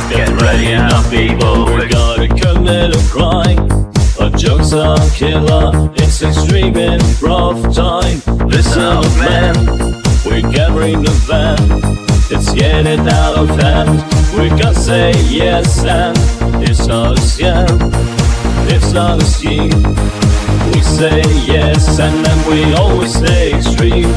Get ready now, people, we're gonna commit a crime. Our jokes are killer, it's extreme improv time. Listen up, man, we're gathering the van. It's getting out of hand, we can say yes and it's not a scam, it's not a scheme. We say yes and then we always stay extreme.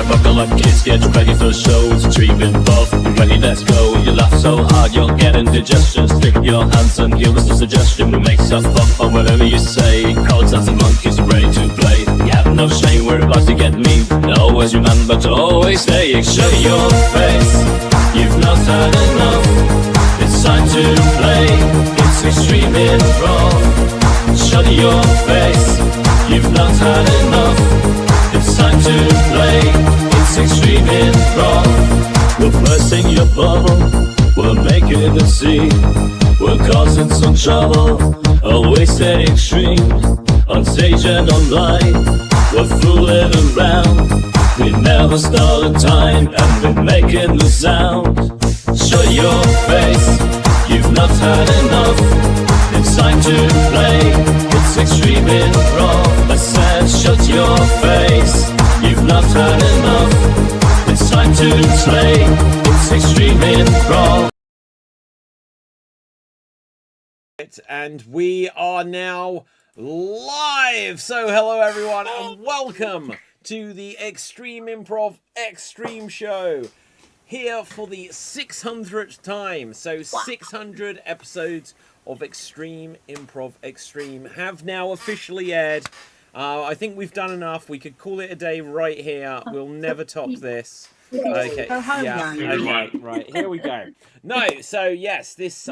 Buckle up kids, get ready for the show. It's extreme improv, ready, let's go. You laugh so hard you'll get indigestion. Stick your hands and give us a suggestion. We make stuff up on whatever you say. Crowds and monkeys are ready to play. You have no shame, we're about to get mean. And always remember to always stay extreme. Show your face, you've not had enough. It's time to play, it's extreme improv. Shut your face, you've not had enough. It's time to play, it's extreme improv. We're bursting your bubble, we're making a scene. We're causing some trouble, always stay extreme. On stage and online, we're fooling around. We never stall a time, and we're making the sound. Show your face, you've not had enough. It's time to play, it's extreme improv. I said shut your face, you've not had enough. It's time to play, it's extreme improv. And we are now live. So hello everyone and welcome to the Extreme Improv Xstream show. Here for the 600th time. So 600 episodes of Extreme Improv Xstream have now officially aired. I think we've done enough. We could call it a day right here. We'll never top this. Okay, yeah, okay, right, here we go. No, so yes, this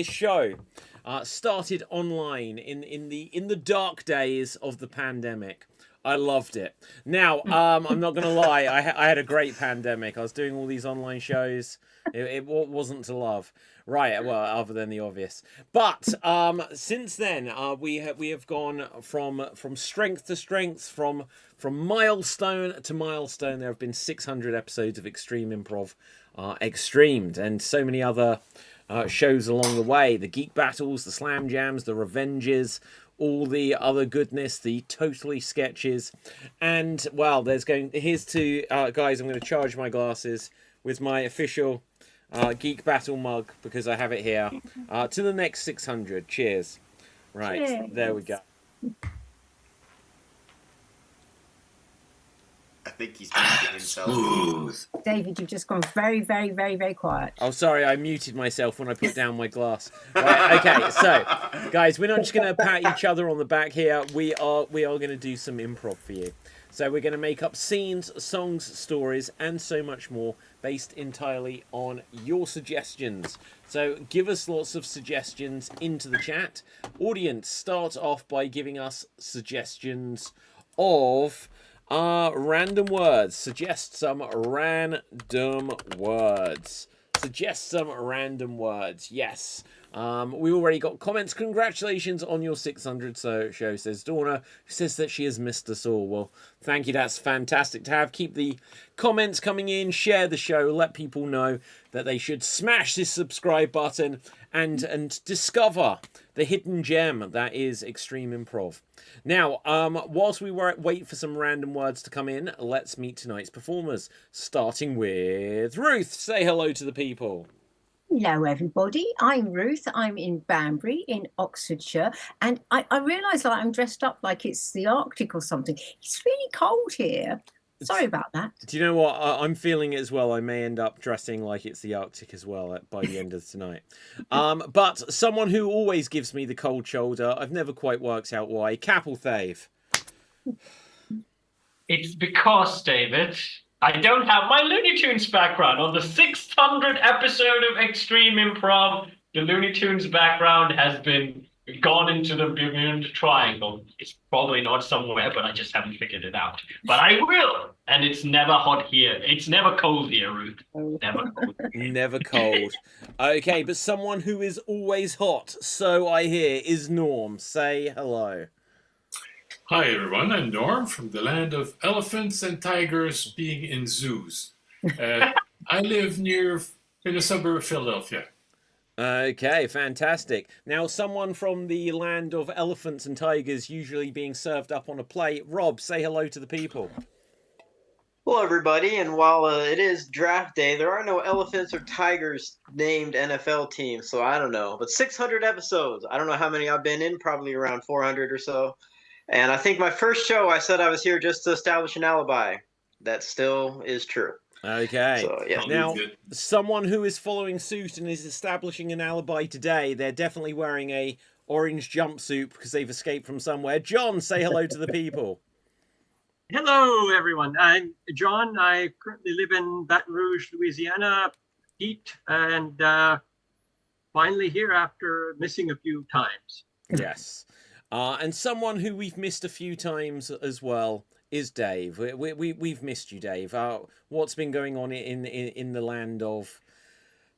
show started online in the dark days of the pandemic. I loved it. Now, I'm not going to lie, I had a great pandemic. I was doing all these online shows. It wasn't to love. Right, well, other than the obvious. But since then, we have gone from strength to strength, from milestone to milestone. There have been 600 episodes of Extreme Improv Xstreamed, and so many other shows along the way. The Geek Battles, the Slam Jams, the Revenges, all the other goodness, the totally sketches. And, well, here's to, guys, I'm going to charge my glasses with my official Geek Battle mug, because I have it here. To the next 600. Cheers. Right, Cheers. there we go. I think he's muted himself. Smooth. David, you've just gone very, very, very, very quiet. Oh, sorry, I muted myself when I put down my glass. Right, okay, so, guys, we're not just going to pat each other on the back here. We are going to do some improv for you. So we're going to make up scenes, songs, stories, and so much more based entirely on your suggestions. So give us lots of suggestions into the chat. Audience, start off by giving us suggestions of random words. Suggest some random words. Suggest some random words. Yes. We already got comments. Congratulations on your 600 show, says Donna, who says that she has missed us all. Well, thank you. That's fantastic to have. Keep the comments coming in. Share the show. Let people know that they should smash this subscribe button and discover the hidden gem that is Extreme Improv. Now, whilst we wait for some random words to come in, let's meet tonight's performers, starting with Ruth. Say hello to the people. Hello, everybody. I'm Ruth. I'm in Banbury in Oxfordshire. And I realise that I'm dressed up like it's the Arctic or something. It's really cold here. Sorry about that. Do you know what? I'm feeling it as well. I may end up dressing like it's the Arctic as well by the end of tonight. But someone who always gives me the cold shoulder, I've never quite worked out why, Capelthave. It's because, David, I don't have my Looney Tunes background. On the 600th episode of Extreme Improv, the Looney Tunes background has been gone into the Bermuda Triangle. It's probably not somewhere, but I just haven't figured it out. But I will, and it's never hot here. It's never cold here, Ruth. Never cold. Never cold. Okay, but someone who is always hot, so I hear, is Norm. Say hello. Hi everyone, I'm Norm from the land of elephants and tigers being in zoos. I live in a suburb of Philadelphia. Okay, fantastic. Now, someone from the land of elephants and tigers usually being served up on a plate. Rob, say hello to the people. Hello, everybody. And while it is draft day, there are no elephants or tigers named NFL teams, so I don't know. But 600 episodes. I don't know how many I've been in, probably around 400 or so. And I think my first show, I said I was here just to establish an alibi. That still is true. Okay. So, yeah. Now, someone who is following suit and is establishing an alibi today, they're definitely wearing a orange jumpsuit because they've escaped from somewhere. John, say hello to the people. Hello, everyone. I'm John. I currently live in Baton Rouge, Louisiana, Pete, and finally here after missing a few times. Yes. And someone who we've missed a few times as well is Dave. We've missed you, Dave. What's been going on in the land of...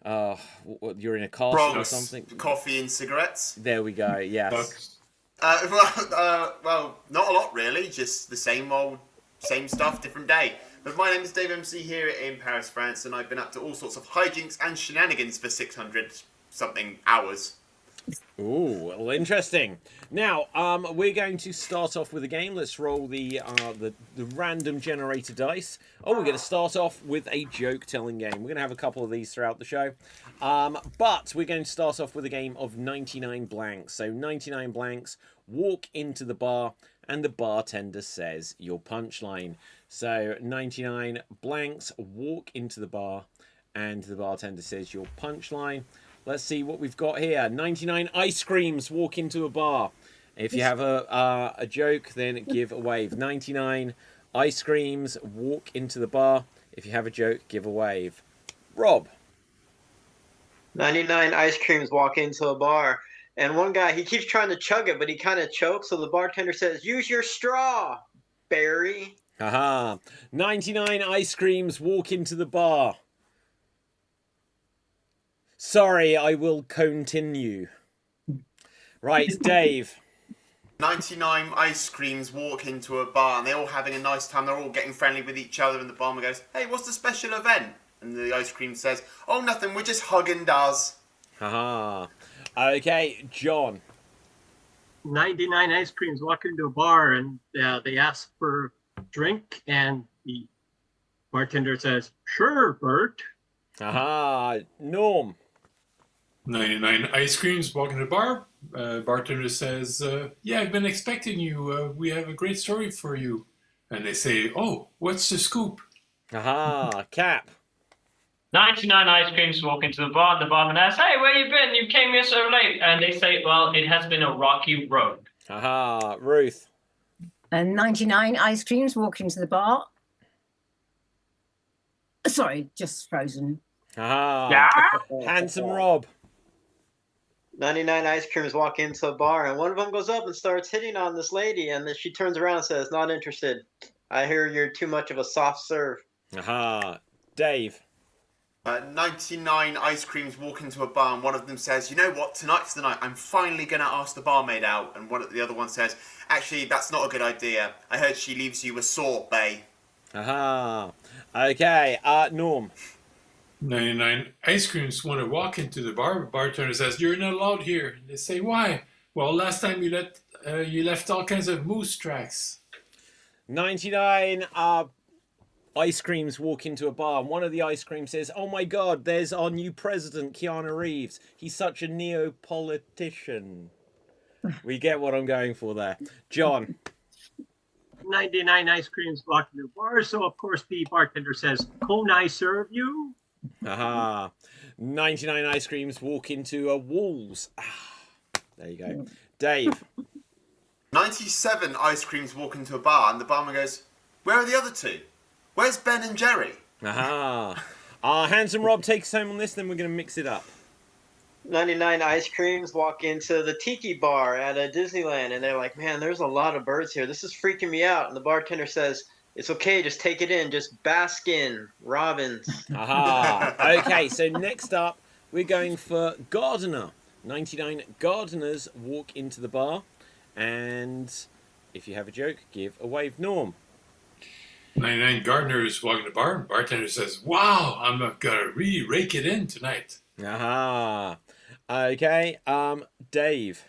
you're in a castle Bronx, or something? coffee and cigarettes. There we go, yes. Well, not a lot really, just the same stuff, different day. But my name is Dave MC here in Paris, France, and I've been up to all sorts of hijinks and shenanigans for 600-something hours. Ooh, well, interesting. Now, we're going to start off with a game. Let's roll the random generator dice. Oh, we're going to start off with a joke-telling game. We're going to have a couple of these throughout the show. But we're going to start off with a game of 99 blanks. So 99 blanks, walk into the bar, and the bartender says your punchline. So 99 blanks, walk into the bar, and the bartender says your punchline. Let's see what we've got here. 99 ice creams, walk into a bar. If you have a joke, then give a wave. 99 ice creams, walk into the bar. If you have a joke, give a wave. Rob. 99 ice creams walk into a bar. And one guy, he keeps trying to chug it, but he kind of chokes. So the bartender says, use your straw, Barry. Haha. 99 ice creams, walk into the bar. Sorry, I will continue. Right, Dave. 99 ice creams walk into a bar, and they're all having a nice time. They're all getting friendly with each other, and the barman goes, hey, what's the special event? And the ice cream says, oh, nothing, we're just hugging does. Haha. Okay, John. 99 ice creams walk into a bar and they ask for a drink, and the bartender says, "Sure, Bert." Aha, Norm. 99 ice creams walk in the bar. Bartender says, yeah, I've been expecting you. We have a great story for you. And they say, oh, what's the scoop? Aha, Cap. 99 ice creams walk into the bar, and the barman asks, "Hey, where you been? You came here so late." And they say, "Well, it has been a rocky road." Aha, Ruth. And 99 ice creams walk into the bar. Sorry, just frozen. Aha. Yeah. Handsome Rob. 99 ice creams walk into a bar, and one of them goes up and starts hitting on this lady, and then she turns around and says, "Not interested. I hear you're too much of a soft serve." Aha, Dave. 99 ice creams walk into a bar and one of them says, "You know what, tonight's the night. I'm finally going to ask the barmaid out." And the other one says, "Actually, that's not a good idea. I heard she leaves you a sore, bae." Aha. Okay, Norm. 99 ice creams want to walk into the bar. Bartender says, you're not allowed here. They say, why? Well, last time you left all kinds of moose tracks. 99 ice creams walk into a bar, and one of the ice creams says, "Oh my god, there's our new president, Keanu Reeves. He's such a neo-politician." We get what I'm going for there. John. 99 ice creams walk into a bar, so of course the bartender says, "Can I serve you?" Aha. 99 ice creams walk into a walls. There you go. Dave. 97 ice creams walk into a bar and the barman goes, "Where are the other two? Where's Ben and Jerry?" Aha. Handsome Rob takes home on this, then we're going to mix it up. 99 ice creams walk into the tiki bar at a Disneyland, and they're like, "Man, there's a lot of birds here. This is freaking me out." And the bartender says, "It's okay, just take it in. Just bask in robins." Aha. Okay, so next up, we're going for Gardener. 99 gardeners walk into the bar, and if you have a joke, give a wave. Norm. 99 gardeners walk in the bar. Bartender says, wow, I'm going to really rake it in tonight. Aha. Okay, Dave.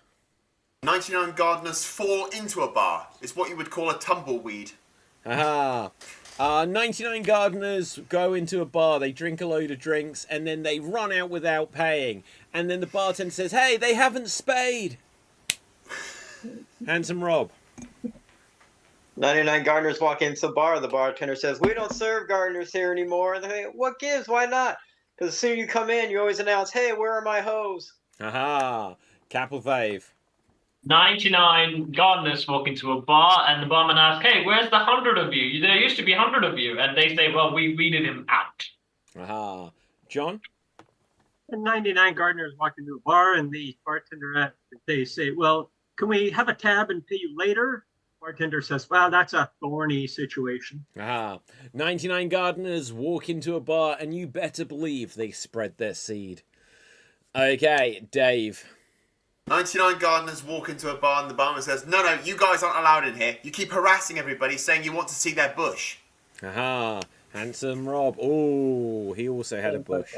99 gardeners fall into a bar. It's what you would call a tumbleweed. Aha. 99 gardeners go into a bar, they drink a load of drinks, and then they run out without paying. And then the bartender says, "Hey, they haven't spayed." Handsome Rob. 99 gardeners walk into a bar. The bartender says, "We don't serve gardeners here anymore." And they say, "What gives? Why not?" Because as soon as you come in, you always announce, "Hey, where are my hoes?" Aha. Capital Fave. 99 gardeners walk into a bar, and the barman asks, "Hey, where's the 100 of you? There used to be 100 of you." And they say, "Well, we weeded him out." Aha. John? And 99 gardeners walk into a bar, and the bartender, they say, "Well, can we have a tab and pay you later?" Bartender says, "Well, that's a thorny situation." Aha. 99 gardeners walk into a bar, and you better believe they spread their seed. Okay, Dave. 99 gardeners walk into a bar and the barman says, no, you guys aren't allowed in here. You keep harassing everybody saying you want to see their bush." Aha. Handsome Rob. Oh, he also had a bush.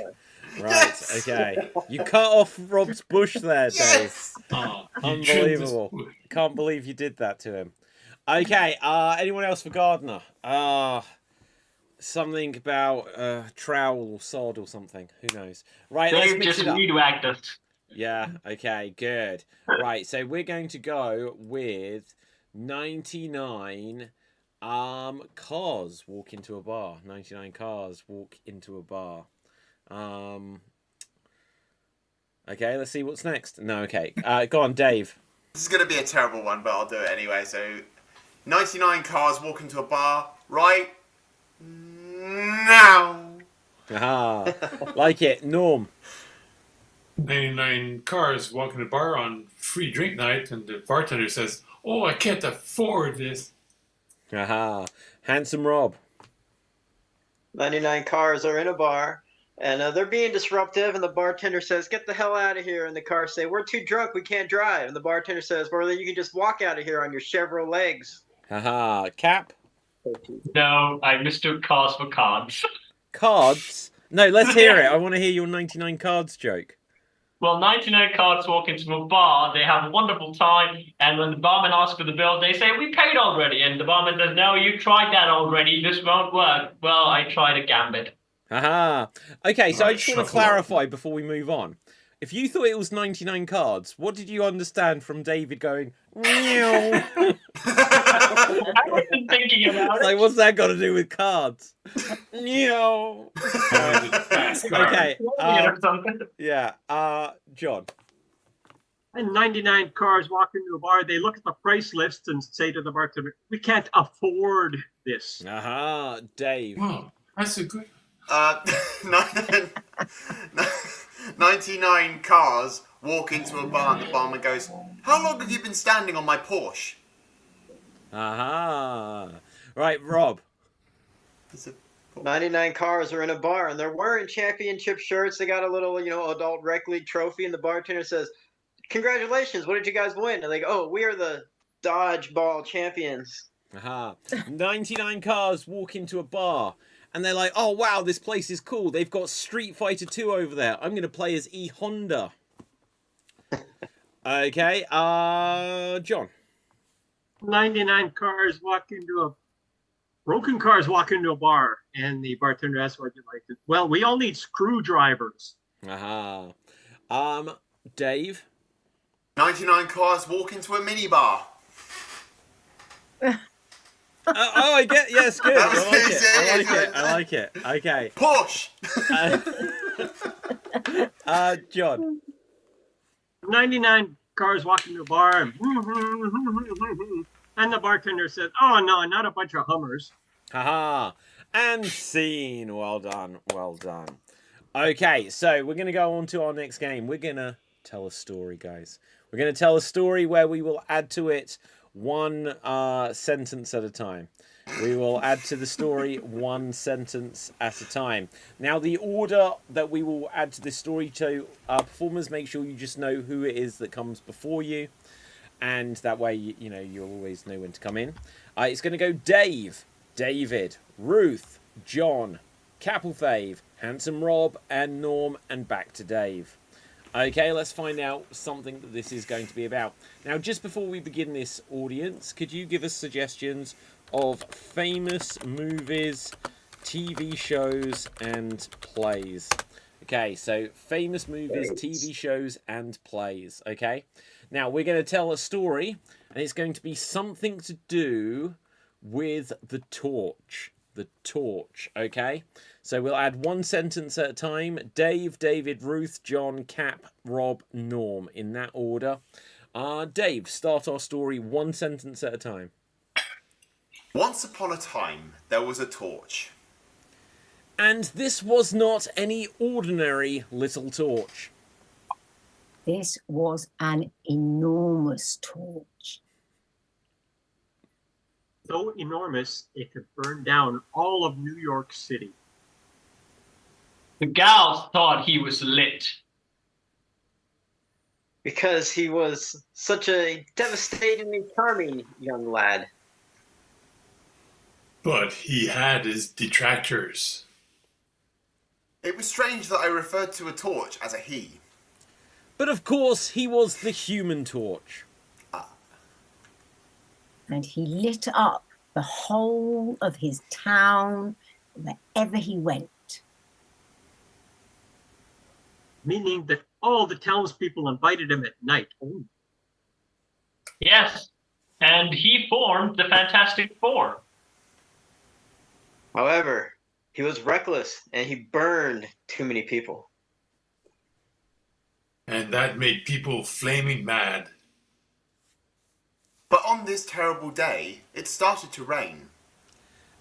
Right, Yes! Okay. You cut off Rob's bush there, Dave. Yes! Oh, Unbelievable. Can't believe you did that to him. Okay, anyone else for Gardener? Something about trowel or sod or something. Who knows? Right, let's Dave mix just it up. rewagged us. Yeah, okay, good. Right, so we're going to go with 99 cars walk into a bar. 99 cars walk into a bar. Okay, let's see what's next. No, okay. Go on, Dave. This is going to be a terrible one, but I'll do it anyway. So, 99 cars walk into a bar right now. Aha. Like it. Norm. 99 cars walk in the bar on free drink night, and the bartender says, oh, I can't afford this. Aha. Handsome Rob. 99 cars are in a bar, and they're being disruptive, and the bartender says, "Get the hell out of here." And the cars say, "We're too drunk, we can't drive." And the bartender says, "Well, then you can just walk out of here on your Chevrolet legs." Haha. Cap. No, I mistook cars for cards. Cards? No, let's hear it. I want to hear your 99 cards joke. Well, 99 cards walk into a bar, they have a wonderful time, and when the barman asks for the bill, they say, we paid already. And the barman says, no, you tried that already, this won't work. Well, I tried a gambit. Haha. Okay, so I Right, just want to shuffle up. clarify before we move on. If you thought it was 99 cards, what did you understand from David going, meow? I wasn't thinking about Like, it. what's that got to do with cards? Meow. Fast card. Okay, Or something. yeah, John. And 99 cars walk into a bar. They look at the price list and say to the bartender, "We can't afford this." Aha, Dave. Wow, that's a good. 99 cars walk into a bar and the barman goes, how long have you been standing on my Porsche? Aha. Right, Rob. 99 cars are in a bar and they're wearing championship shirts. They got a little, adult rec league trophy, and the bartender says, "Congratulations, what did you guys win?" And they go, "Oh, we are the dodgeball champions." Aha. 99 cars walk into a bar and they're like, oh, wow, this place is cool. They've got Street Fighter 2 over there. I'm going to play as E Honda. Okay, John. 99 broken cars walk into a bar, and the bartender asks, "What you like?" "Well, we all need screwdrivers." Aha. Dave. 99 cars walk into a minibar. Oh, I get. Yes, good. That was I like it. Okay. Porsche! John. 99 cars walk into a bar, and the bartender says, "Oh, no, not a bunch of Hummers." Haha. And scene. Well done. Well done. Okay, so we're going to go on to our next game. We're going to tell a story, guys. We're going to tell a story where we will add to it one sentence at a time. We will add to the story one sentence at a time. Now, the order that we will add to this story to our performers, make sure you just know who it is that comes before you. And that way, you'll always know when to come in. It's going to go Dave, David, Ruth, John, Capelfave, Handsome Rob, and Norm, and back to Dave. Okay, let's find out something that this is going to be about. Now, just before we begin this, audience, could you give us suggestions of famous movies, TV shows, and plays? Okay, so famous movies, TV shows, and plays. Okay, now we're going to tell a story, and it's going to be something to do with the torch. The torch, okay? So we'll add one sentence at a time. Dave, David, Ruth, John, Cap, Rob, Norm, in that order. Dave, start our story one sentence at a time. Once upon a time, there was a torch. And this was not any ordinary little torch. This was an enormous torch. So enormous, it could burn down all of New York City. The gals thought he was lit. Because he was such a devastatingly charming young lad. But he had his detractors. It was strange that I referred to a torch as a he. But of course, he was the Human Torch. And he lit up the whole of his town wherever he went. Meaning that all the townspeople invited him at night. Oh, Yes, and he formed the Fantastic Four. However, he was reckless and he burned too many people. And that made people flaming mad. But on this terrible day, it started to rain.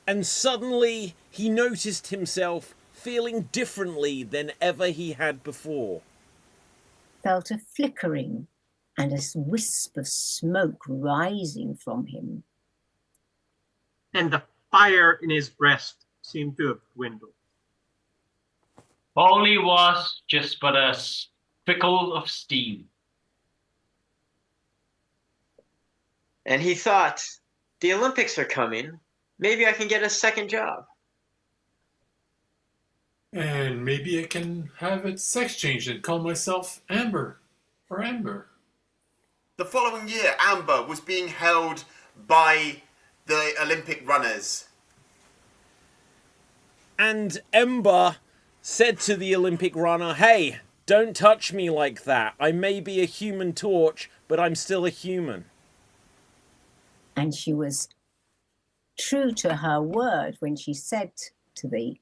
And suddenly, he noticed himself feeling differently than ever he had before. Felt a flickering and a wisp of smoke rising from him. and the fire in his breast seemed to have dwindled. All he was just but a spickle of steam. And he thought, the Olympics are coming. Maybe I can get a second job. And maybe I can have it sex changed and call myself Amber. Or Amber. The following year, Amber was being held by the Olympic runners. And Ember said to the Olympic runner, "Hey, don't touch me like that. I may be a human torch, but I'm still a human." And she was true to her word when she said to the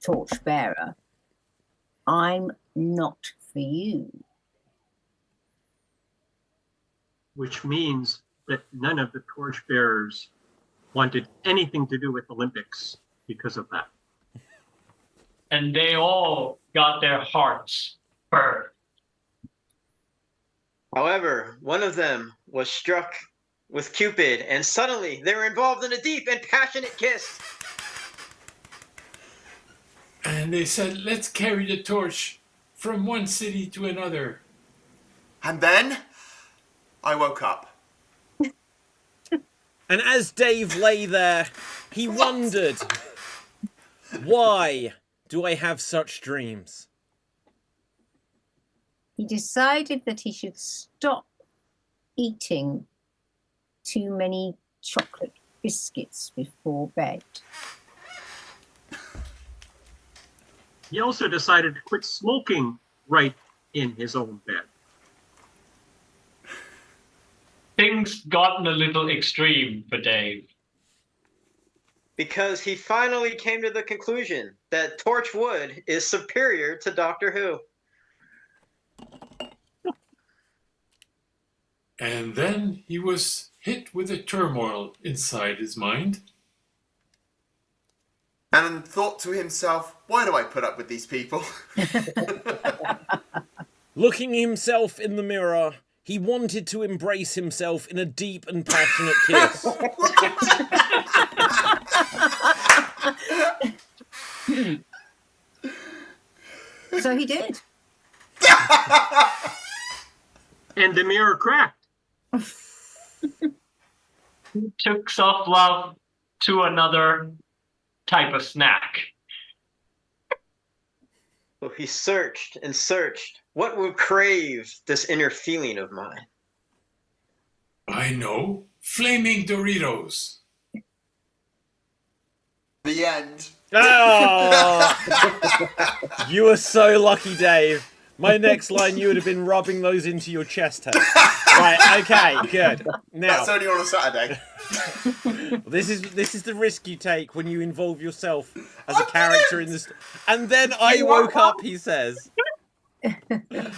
torchbearer, "I'm not for you." Which means that none of the torchbearers wanted anything to do with Olympics because of that. And they all got their hearts burned. However, one of them was struck with Cupid, and suddenly they were involved in a deep and passionate kiss. And they said, let's carry the torch from one city to another. And then I woke up. And as Dave lay there, he wondered, why do I have such dreams? He decided that he should stop eating too many chocolate biscuits before bed. He also decided to quit smoking right in his own bed. Things gotten a little extreme for Dave. Because he finally came to the conclusion that Torchwood is superior to Doctor Who. And then he was hit with a turmoil inside his mind. And thought to himself, why do I put up with these people? Looking himself in the mirror, he wanted to embrace himself in a deep and passionate kiss. So he did. And the mirror cracked. He took self-love to another type of snack. So he searched and searched. What would crave this inner feeling of mine? I know. Flaming Doritos. The end. Oh! You were so lucky, Dave. My next line, you would have been rubbing those into your chest hair. Right, okay, good. Now, That's only on a Saturday. this is the risk you take when you involve yourself as a character in this. And then I woke up, he says.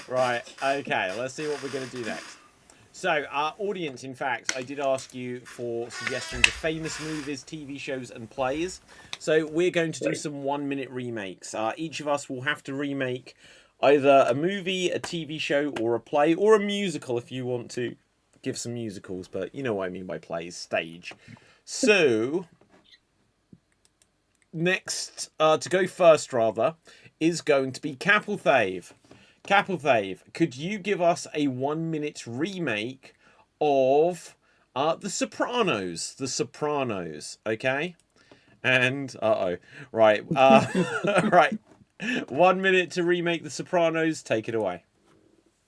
Right, okay, let's see what we're going to do next. So, our audience, in fact, I did ask you for suggestions of famous movies, TV shows, and plays. So, we're going to do some 1-minute remakes. Each of us will have to remake either a movie, a TV show, or a play, or a musical if you want to give some musicals, but you know what I mean by plays, stage. So, next, to go first, rather, is going to be Capelthave. Capelthave, could you give us a 1-minute remake of The Sopranos? The Sopranos, okay? And, right, right. 1 minute to remake The Sopranos. Take it away.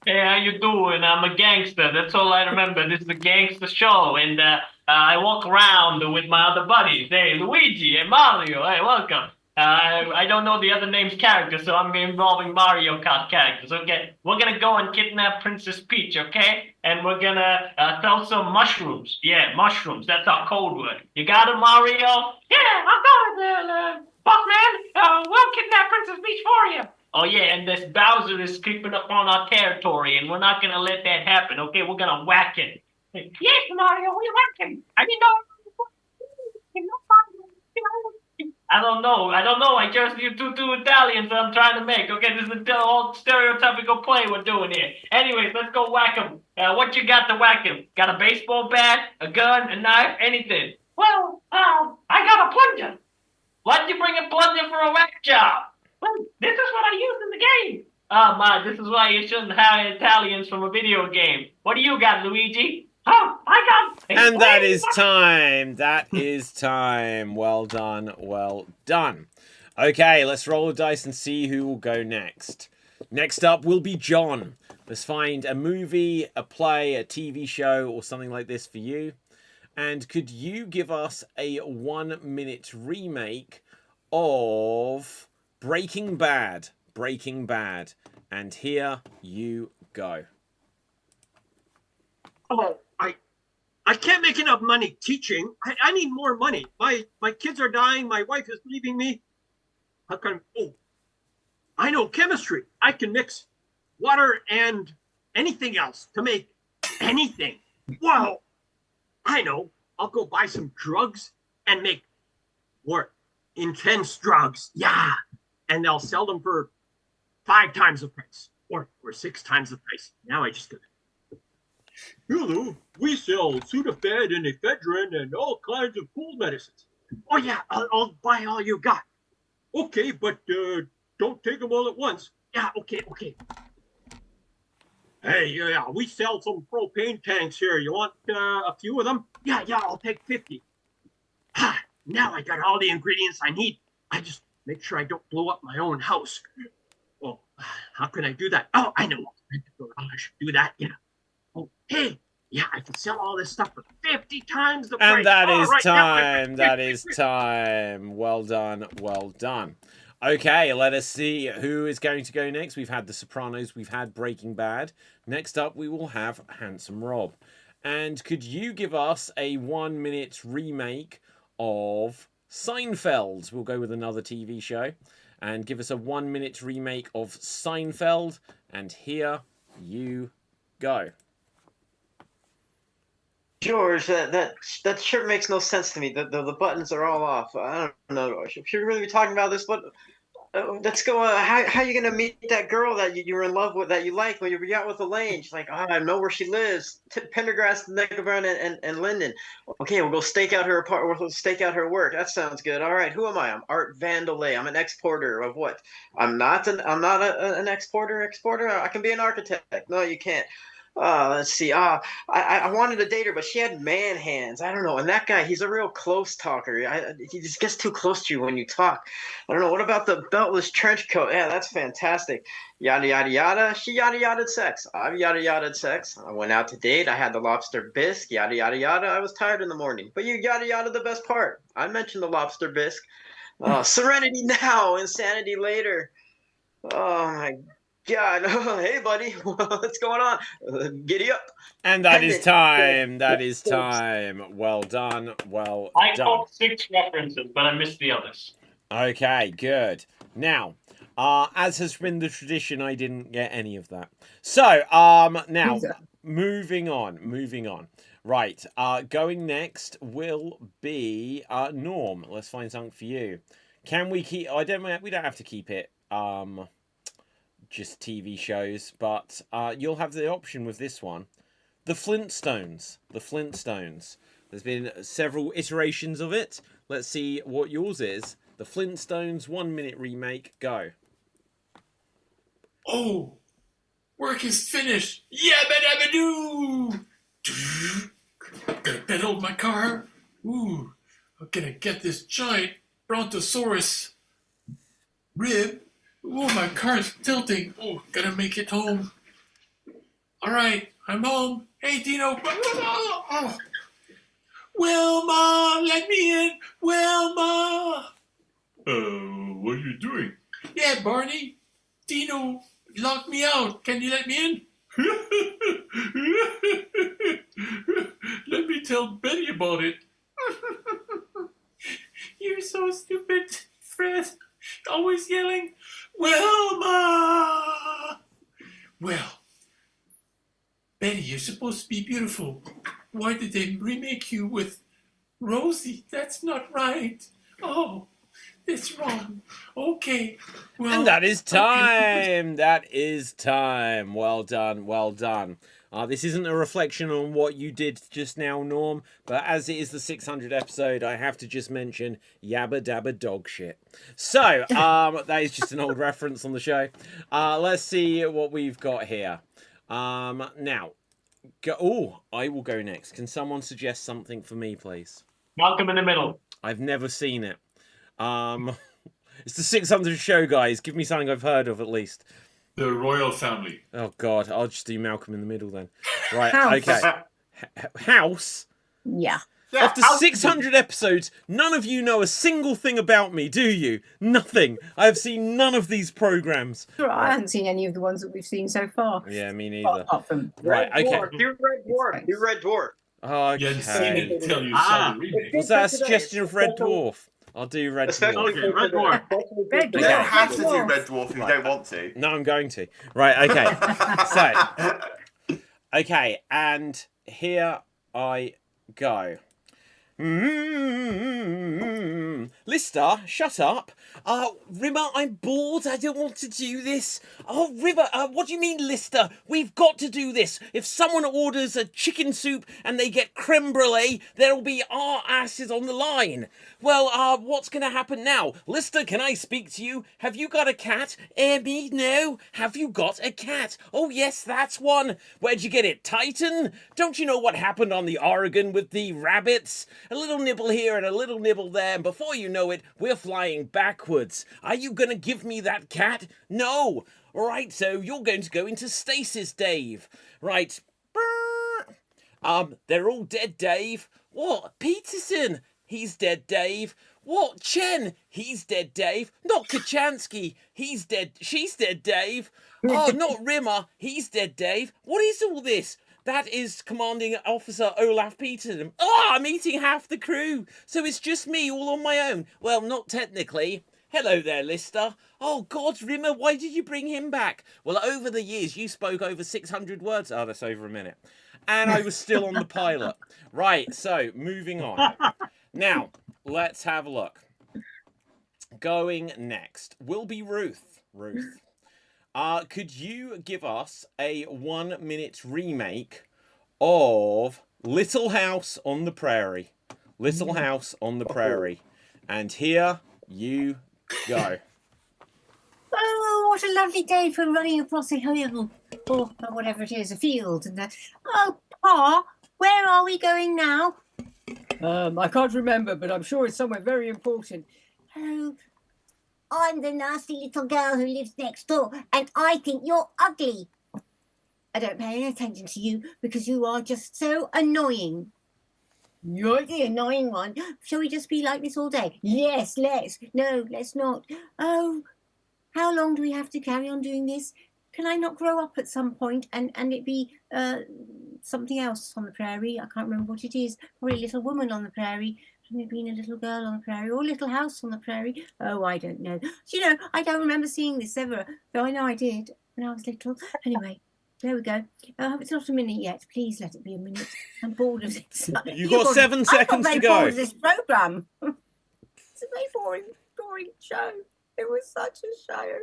Hey, how you doing? I'm a gangster. That's all I remember. This is a gangster show, and I walk around with my other buddies. Hey, Luigi and Mario. Hey, welcome. I don't know the other name's characters, so I'm involving Mario Kart characters. Okay, we're gonna go and kidnap Princess Peach, okay? And we're gonna throw some mushrooms. Yeah, mushrooms. That's our code word. You got it, Mario? Yeah, I got it, boss man. We'll kidnap Princess Peach for you. Oh yeah, and this Bowser is creeping up on our territory, and we're not gonna let that happen. Okay, we're gonna whack him. Yes, Mario, we whack him. I mean, I don't know. I just you two Italians that I'm trying to make. Okay, this is the old stereotypical play we're doing here. Anyways, let's go whack him. What you got to whack him? Got a baseball bat, a gun, a knife, anything? Well, I got a plunger. Why'd you bring a plunger for a whack job? Well, this is what I used in the game. Oh my, this is why you shouldn't hire Italians from a video game. What do you got, Luigi? Oh, I got... And that is time. That is time. Well done. Well done. Okay, let's roll the dice and see who will go next. Next up will be John. Let's find a movie, a play, a TV show, or something like this for you. And could you give us a 1-minute remake of Breaking Bad? Breaking Bad. And here you go. Oh, I can't make enough money teaching. I need more money. My kids are dying. My wife is leaving me. How can I know chemistry. I can mix water and anything else to make anything. Wow. I know. I'll go buy some drugs and make more intense drugs. Yeah. And they'll sell them for 5 times the price or 6 times the price. Now I just go. Hello, we sell Sudafed and ephedrine and all kinds of cool medicines. Oh yeah, I'll buy all you got. Okay, but don't take them all at once. Yeah, okay. Hey, yeah, we sell some propane tanks here. You want a few of them? Yeah, I'll take 50. Now I got all the ingredients I need. I just make sure I don't blow up my own house. Well, how can I do that? Oh, I know. I should do that, yeah. Oh, hey, yeah, I can sell all this stuff for 50 times the price. And that is right, time. That is time. Well done. Well done. Okay, let us see who is going to go next. We've had The Sopranos. We've had Breaking Bad. Next up, we will have Handsome Rob. And could you give us a 1-minute remake of Seinfeld? We'll go with another TV show. And give us a 1-minute remake of Seinfeld. And here you go. George, that shirt makes no sense to me. The buttons are all off. I don't know. If you're really talking about this, but let's go. How you gonna meet that girl that you were in love with, that you like, when you were out with Elaine? She's like, I know where she lives. Pendergrass, Neckarburn, and Linden. Okay, we'll go stake out her apartment. We'll stake out her work. That sounds good. All right, who am I? I'm Art Vandelay. I'm an exporter of what? I'm not an exporter. I can be an architect. No, you can't. Let's see. I wanted to date her, but she had man hands. I don't know. And that guy, he's a real close talker. He just gets too close to you when you talk. I don't know. What about the beltless trench coat? Yeah, that's fantastic. Yada, yada, yada. She yada, yada sex. I've yada, yada sex. I went out to date. I had the lobster bisque. Yada, yada, yada. I was tired in the morning. But you yada, yada the best part. I mentioned the lobster bisque. Serenity now, insanity later. Oh, my God. Hey, buddy. What's going on? Giddy up. And that is time. That is time. Well done. Well I done. caught 6 references, but I missed the others. Okay, good. Now, as has been the tradition, I didn't get any of that. So, now, moving on. Right, going next will be Norm. Let's find something for you. Can we keep? We don't have to keep it. Just TV shows, but you'll have the option with this one. The Flintstones. There's been several iterations of it. Let's see what yours is. The Flintstones 1-minute remake. Go. Oh, work is finished. Yabba dabba doo. Gonna pedal my car. Ooh, I'm gonna get this giant brontosaurus rib. Oh, my car's tilting. Oh, gotta make it home. All right, I'm home. Hey, Dino. Oh. Wilma, let me in. Wilma. What are you doing? Yeah, Barney. Dino locked me out. Can you let me in? Let me tell Betty about it. You're so stupid, Fred. Always yelling, Wilma! Well, Betty, you're supposed to be beautiful. Why did they remake you with Rosie? That's not right. Oh, it's wrong. Okay. Well, And that is time. That is time. Well done. Well done. This isn't a reflection on what you did just now, Norm, but as it is the 600th episode, I have to just mention Yabba Dabba Dog Shit. So, that is just an old reference on the show. Let's see what we've got here. Now, I will go next. Can someone suggest something for me, please? Malcolm in the Middle. I've never seen it. It's the 600 show, guys. Give me something I've heard of at least. The royal family. Oh, God. I'll just do Malcolm in the Middle then. Right, House. okay. House? Yeah. Yeah, After 600 episodes, none of you know a single thing about me, do you? Nothing. I have seen none of these programs. Sure, I haven't seen any of the ones that we've seen so far. Yeah, me neither. Apart from Right, Red okay. Dwarf. Do Red Dwarf. Do Red Dwarf. You hadn't seen Okay. it until you saw the remake. Was that a suggestion of Red Dwarf? I'll do Red Especially Dwarf. Okay, Red Dwarf. Red You Okay. don't have to do Dwarf. Red Dwarf if you don't want to. No, I'm going to. Right, okay. So, okay, and here I go. Lister, shut up. Rimmer, I'm bored. I don't want to do this. Oh, Rimmer, what do you mean, Lister? We've got to do this. If someone orders a chicken soup and they get creme brulee, there'll be our asses on the line. Well, what's going to happen now? Lister, can I speak to you? Have you got a cat? Me? No. Have you got a cat? Oh, yes, that's one. Where'd you get it? Titan? Don't you know what happened on the Oregon with the rabbits? A little nibble here and a little nibble there, and before you know it, we're flying backwards. Are you going to give me that cat? No. Right, so you're going to go into stasis, Dave. Right. They're all dead, Dave. What? Peterson? He's dead, Dave. What? Chen? He's dead, Dave. Not Kachansky. He's dead. She's dead, Dave. Oh, not Rimmer. He's dead, Dave. What is all this? That is Commanding Officer Olaf Peterson. Oh, I'm eating half the crew. So it's just me all on my own. Well, not technically. Hello there, Lister. Oh, God, Rimmer, why did you bring him back? Well, over the years, you spoke over 600 words. Oh, that's over a minute. And I was still on the pilot. Right, so moving on. Now, let's have a look. Going next will be Ruth. Ruth. Could you give us a 1-minute remake of Little House on the Prairie? Little House on the Prairie. And here you go. Oh, what a lovely day for running across a hill, or whatever it is, a field. And oh, Pa, where are we going now? I can't remember, but I'm sure it's somewhere very important. Oh, I'm the nasty little girl who lives next door, and I think you're ugly. I don't pay any attention to you because you are just so annoying. You're the annoying one. Shall we just be like this all day? Yes, let's. No, let's not. Oh, how long do we have to carry on doing this? Can I not grow up at some point and it be something else on the prairie? I can't remember what it is. Probably a little woman on the prairie. Maybe being a little girl on the prairie or a little house on the prairie. Oh, I don't know. Do you know, I don't remember seeing this ever, though I know I did when I was little. Anyway, there we go. It's not a minute yet. Please let it be a minute. I'm bored of this. You've got 7 seconds to go. I'm bored of this programme. It's a very boring show. It was such a show.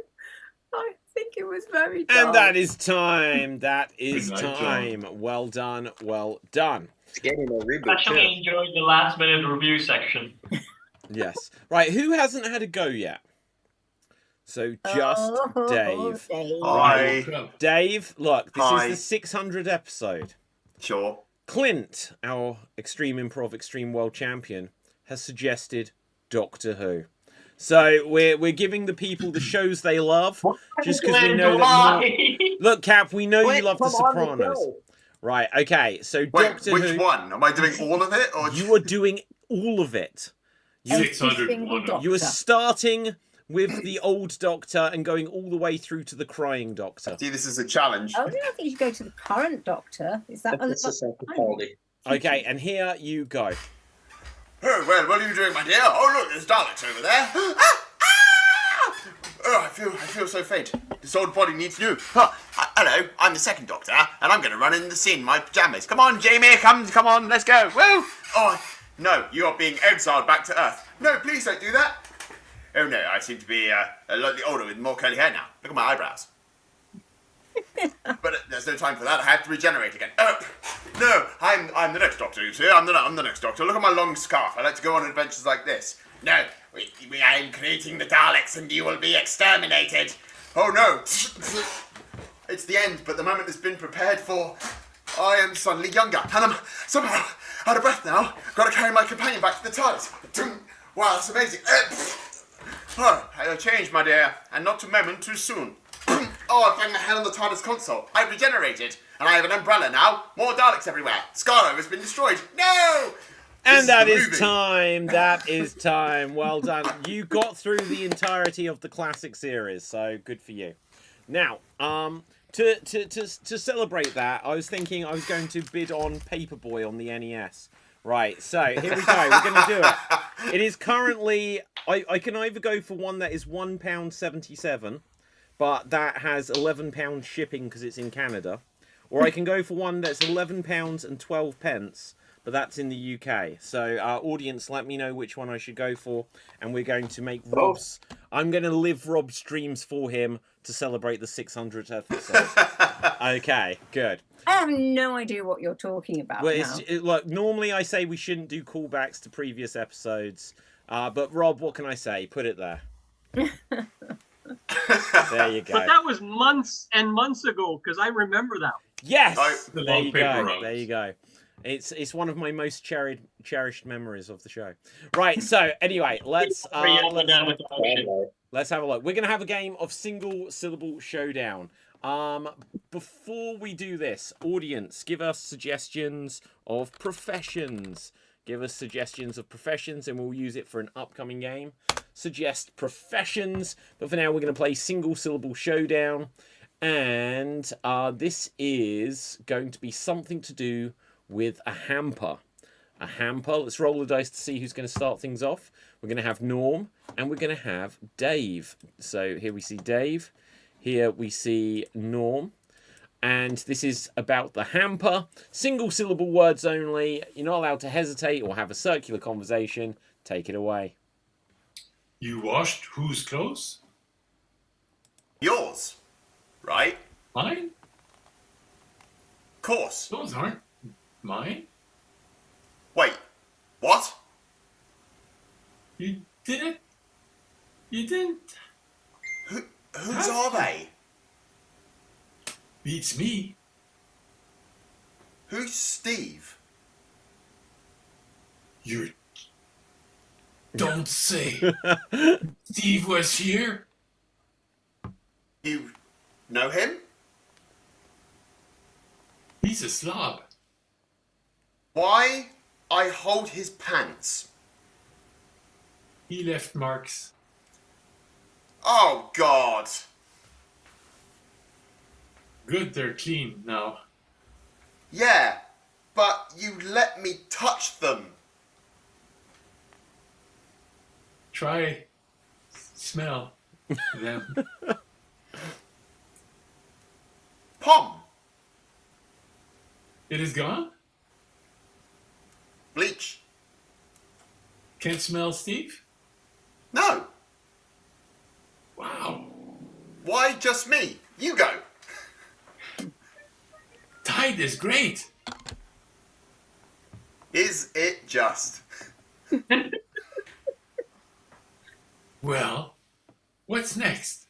I think it was very dull. And that is time. That is Good night, time. Well done. Well done. It's getting a reboot. Actually too. enjoyed the last minute review section. Yes. Right, who hasn't had a go yet? So just Dave. Hi. Dave, look, this Hi. is the 600th episode. Sure. Clint, our Extreme Improv Extreme World Champion, has suggested Doctor Who. So we're giving the people the shows they love, just because we know that. Look, Cap, we know you love The Sopranos. Right, okay, so Wait, Doctor which Who. one? Am I doing all of it? Or You are doing all of it. You, 601. you are starting with the old Doctor and going all the way through to the crying Doctor. See, this is a challenge. Oh, no, I think you should go to the current Doctor. Is that That's the second quality. Okay, and here you go. Oh, well, what are you doing, my dear? Oh, look, there's Daleks over there. Ah! Ah! Oh, I feel so faint. This old body needs new. Huh. Hello, I'm the second Doctor, and I'm going to run in the scene in my pajamas. Come on, Jamie, come on, let's go. Woo! Oh, no, you are being exiled back to Earth. No, please don't do that. Oh, no, I seem to be a lot older with more curly hair now. Look at my eyebrows. But there's no time for that. I have to regenerate again. No, I'm the next Doctor, you see. I'm the next Doctor. Look at my long scarf. I like to go on adventures like this. No, I'm creating the Daleks and you will be exterminated. Oh, no. It's the end, but the moment has been prepared for. I am suddenly younger, and I'm somehow out of breath now. Got to carry my companion back to the TARDIS. Wow, that's amazing. Oh, I changed, my dear, and not to moment too soon. Oh, I found the hell on the TARDIS console. I've regenerated, and I have an umbrella now. More Daleks everywhere. Scarlo has been destroyed. No! And that the is movie. time. That is time. Well done. You got through the entirety of the classic series, so good for you. Now, to celebrate that, I was thinking I was going to bid on Paperboy on the NES. Right, so here we go. We're going to do it. It is currently... I can either go for one that is £1.77, but that has £11 shipping because it's in Canada. Or I can go for one that's £11.12, but that's in the UK. So, audience, let me know which one I should go for. And we're going to make Rob's... I'm going to live Rob's dreams for him to celebrate the 600th episode. Okay, good. I have no idea what you're talking about Well, now. look, normally I say we shouldn't do callbacks to previous episodes. But, Rob, what can I say? Put it there. There you go. But that was months and months ago, because I remember that. Yes! The There long you paper go. roads. There you go. It's one of my most cherished memories of the show. Right, so anyway, let's have a look. We're gonna have a game of single syllable showdown. Before we do this, audience, give us suggestions of professions. Give us suggestions of professions, and we'll use it for an upcoming game. Suggest professions, but for now we're gonna play single syllable showdown, and this is going to be something to do with a hamper. A hamper. Let's roll the dice to see who's going to start things off. We're going to have Norm, and we're going to have Dave. So here we see Dave. Here we see Norm. And this is about the hamper. Single syllable words only. You're not allowed to hesitate or have a circular conversation. Take it away. You washed whose clothes? Yours, right? Mine? Course. Those aren't mine. Wait, what? You didn't? You didn't? Whose are they? Beats me. Who's Steve? You don't say. Steve was here. You know him? He's a slob. Why I hold his pants? He left marks. Oh, God. Good, they're clean now. Yeah, but you let me touch them. Try smell them. Pom. It is gone? Bleach. Can't smell Steve? No. Wow. Why just me? You go. Tide is great. Is it just? Well, what's next?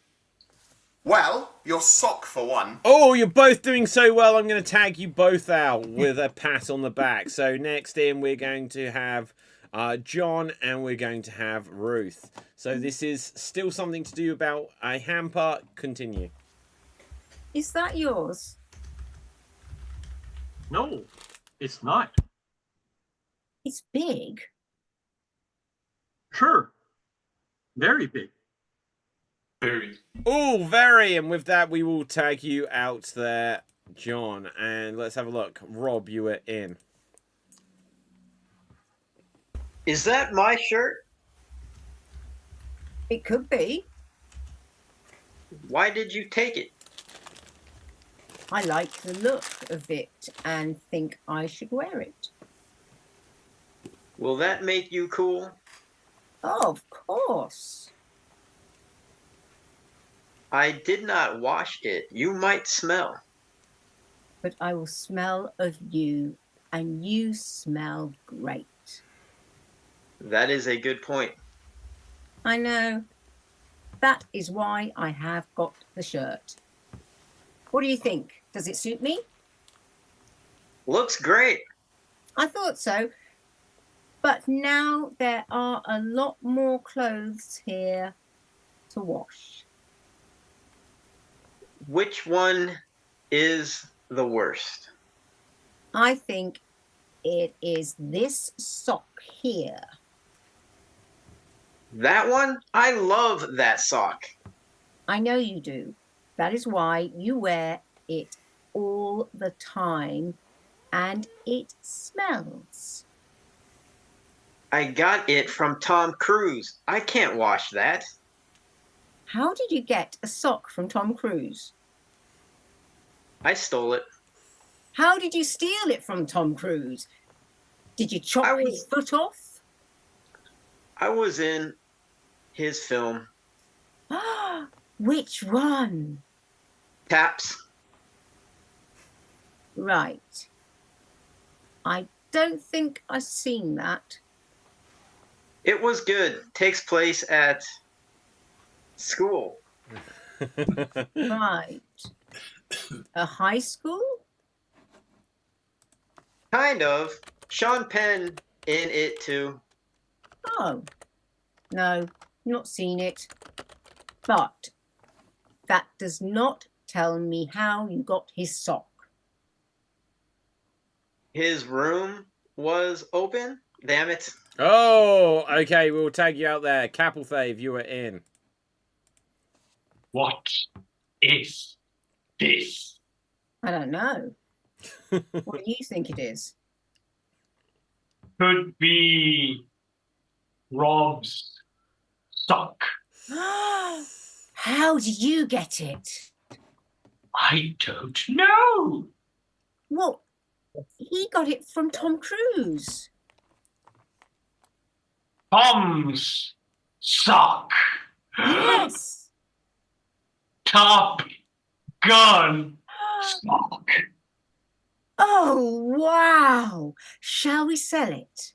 Well, your sock for one. Oh, you're both doing so well. I'm going to tag you both out with a pat on the back. So next in, we're going to have John, and we're going to have Ruth. So this is still something to do about a hamper. Continue. Is that yours? No, it's not. It's big. Sure. Very big. Very. Oh, very. And with that, we will tag you out there, John. And let's have a look. Rob, you were in. Is that my shirt? It could be. Why did you take it? I like the look of it and think I should wear it. Will that make you cool? Oh, of course. I did not wash it. You might smell. But I will smell of you, and you smell great. That is a good point. I know. That is why I have got the shirt. What do you think? Does it suit me? Looks great. I thought so. But now there are a lot more clothes here to wash. Which one is the worst? I think it is this sock here. That one? I love that sock. I know you do. That is why you wear it all the time, and it smells. I got it from Tom Cruise. I can't wash that. How did you get a sock from Tom Cruise? I stole it. How did you steal it from Tom Cruise? Did you chop his foot off? I was in his film. Which one? Taps. Right. I don't think I've seen that. It was good. Takes place at school. Right. A high school? Kind of. Sean Penn in it too. Oh. No, not seen it. But that does not tell me how you got his sock. His room was open. Damn it. Oh, okay. We'll tag you out there. Capelthave, you are in. What is this? I don't know. What do you think it is? Could be Rob's sock. How did you get it? I don't know. Well, he got it from Tom Cruise. Tom's sock. Yes. Top Gun sock. Oh, wow. Shall we sell it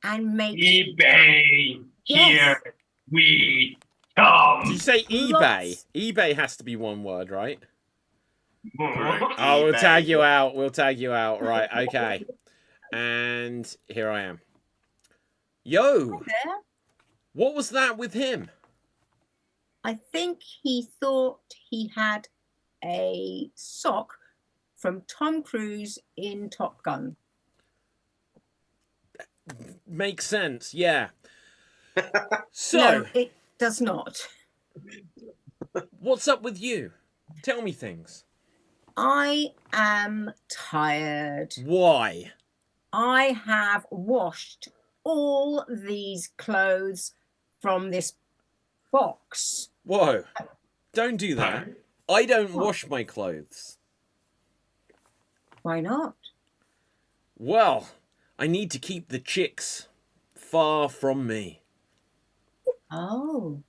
and make eBay. Yes. Here we come. Did you say eBay? Lots. eBay has to be one word, right? Oh, Oh, we'll eBay. tag you out. We'll tag you out. Right, okay. And here I am. Yo, there? what was that with him? I think he thought he had a sock from Tom Cruise in Top Gun. Makes sense, yeah. So, No, it does not. what's up with you? Tell me things. I am tired. Why? I have washed all these clothes from this box. Whoa. Don't do that. I don't wash my clothes. Why not? Well, I need to keep the chicks far from me. Oh,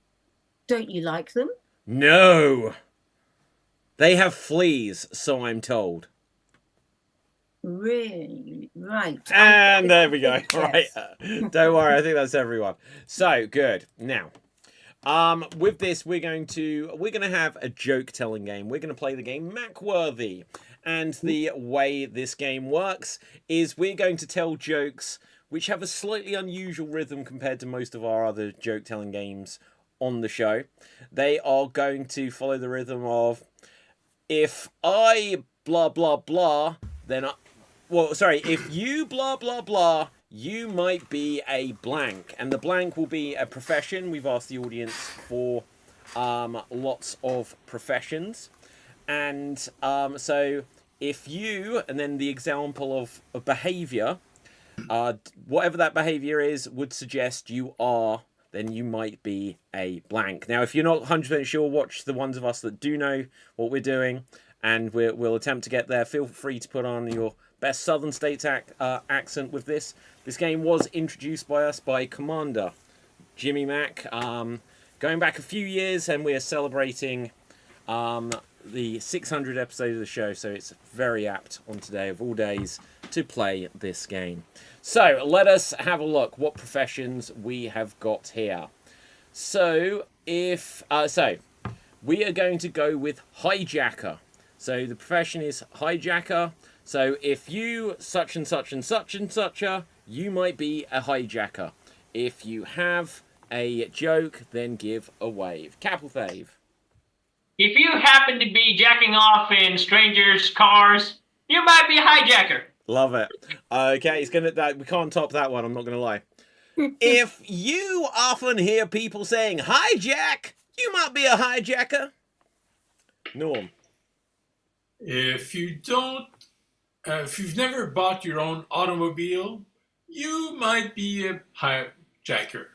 don't you like them? No. They have fleas, so I'm told. Really? Right. And there we go. Right. Yes. Don't worry, I think that's everyone. So, good. Now, with this, we're gonna have a joke telling game. We're gonna play the game Macworthy. And the way this game works is we're going to tell jokes which have a slightly unusual rhythm compared to most of our other joke telling games on the show. They are going to follow the rhythm of, if I blah blah blah, then if you blah blah blah, you might be a blank. And the blank will be a profession. We've asked the audience for lots of professions. And so if you, and then the example of a behavior, whatever that behavior is, would suggest you are, then you might be a blank. Now, if you're not 100% sure, watch the ones of us that do know what we're doing, and we'll attempt to get there. Feel free to put on your best Southern States accent with this. This game was introduced by us by Commander Jimmy Mac, going back a few years, and we're celebrating the 600 episode of the show, so it's very apt on today of all days to play this game. So let us have a look what professions we have got here. So if we are going to go with hijacker. So the profession is hijacker. So if you such and such and such and such you might be a hijacker. If you have a joke, then give a wave. Capelthave. If you happen to be jacking off in strangers' cars, you might be a hijacker. Love it. Okay, it's gonna. We can't top that one. I'm not gonna lie. If you often hear people saying hijack, you might be a hijacker. Norm. If you've never bought your own automobile, you might be a hijacker.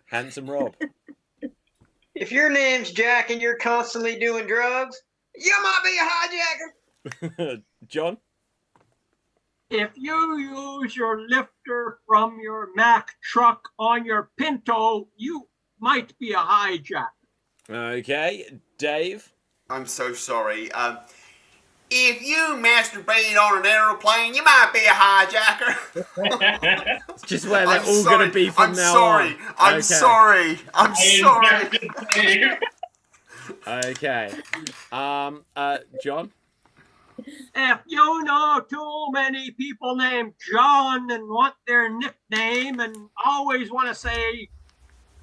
Handsome Rob. If your name's Jack and you're constantly doing drugs, you might be a hijacker. John. If you use your lifter from your Mack truck on your Pinto, you might be a hijacker. Okay, Dave. I'm so sorry. If you masturbate on an aeroplane, you might be a hijacker. It's just where they're all going to be from now on. I'm sorry. I'm sorry. Okay. John? If you know too many people named John and want their nickname and always want to say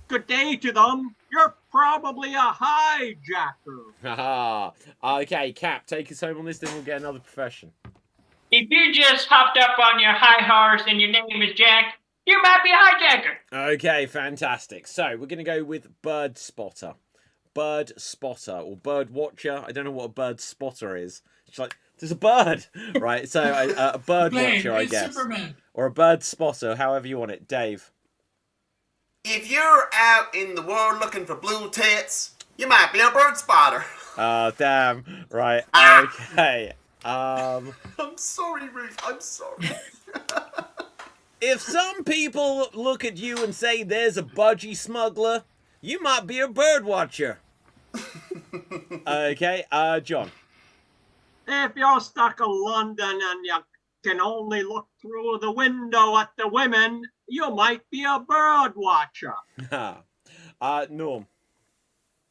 good day to them, you're probably a hijacker. Haha. Okay, Cap, take us home on this, then we'll get another profession. If you just hopped up on your high horse and your name is Jack, you might be a hijacker. Okay, fantastic. So, we're going to go with bird spotter. Bird spotter or bird watcher. I don't know what a bird spotter is. It's like, there's a bird, right? So, a bird watcher, I guess. Superman. Or a bird spotter, however you want it. Dave. If you're out in the world looking for blue tits, you might be a bird spotter. Oh, damn. Right, okay. I'm sorry, Ruth. I'm sorry. If some people look at you and say there's a budgie smuggler, you might be a bird watcher. Okay, John. If you're stuck in London and you can only look through the window at the women, you might be a bird watcher. Norm.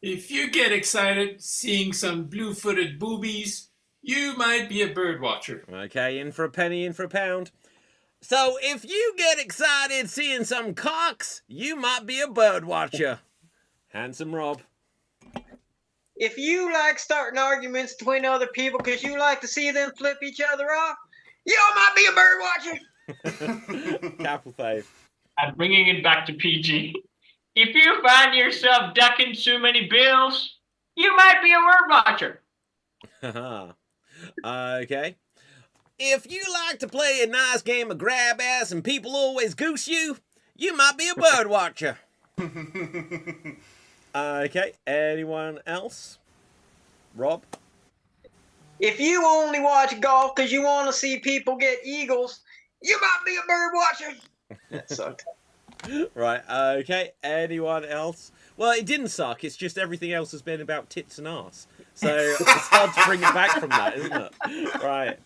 If you get excited seeing some blue-footed boobies, you might be a bird watcher. Okay, in for a penny, in for a pound. So, if you get excited seeing some cocks, you might be a bird watcher. Handsome Rob. If you like starting arguments between other people because you like to see them flip each other off, you might be a bird watcher. Capelthave. I'm bringing it back to PG. If you find yourself ducking too many bills, you might be a word watcher. Okay. If you like to play a nice game of grab ass and people always goose you, you might be a bird watcher. Okay, anyone else? Rob? If you only watch golf because you want to see people get eagles, you might be a bird watcher. That sucked. Right, okay, anyone else? Well, it didn't suck, it's just everything else has been about tits and arse. So it's hard to bring it back from that, isn't it? Right.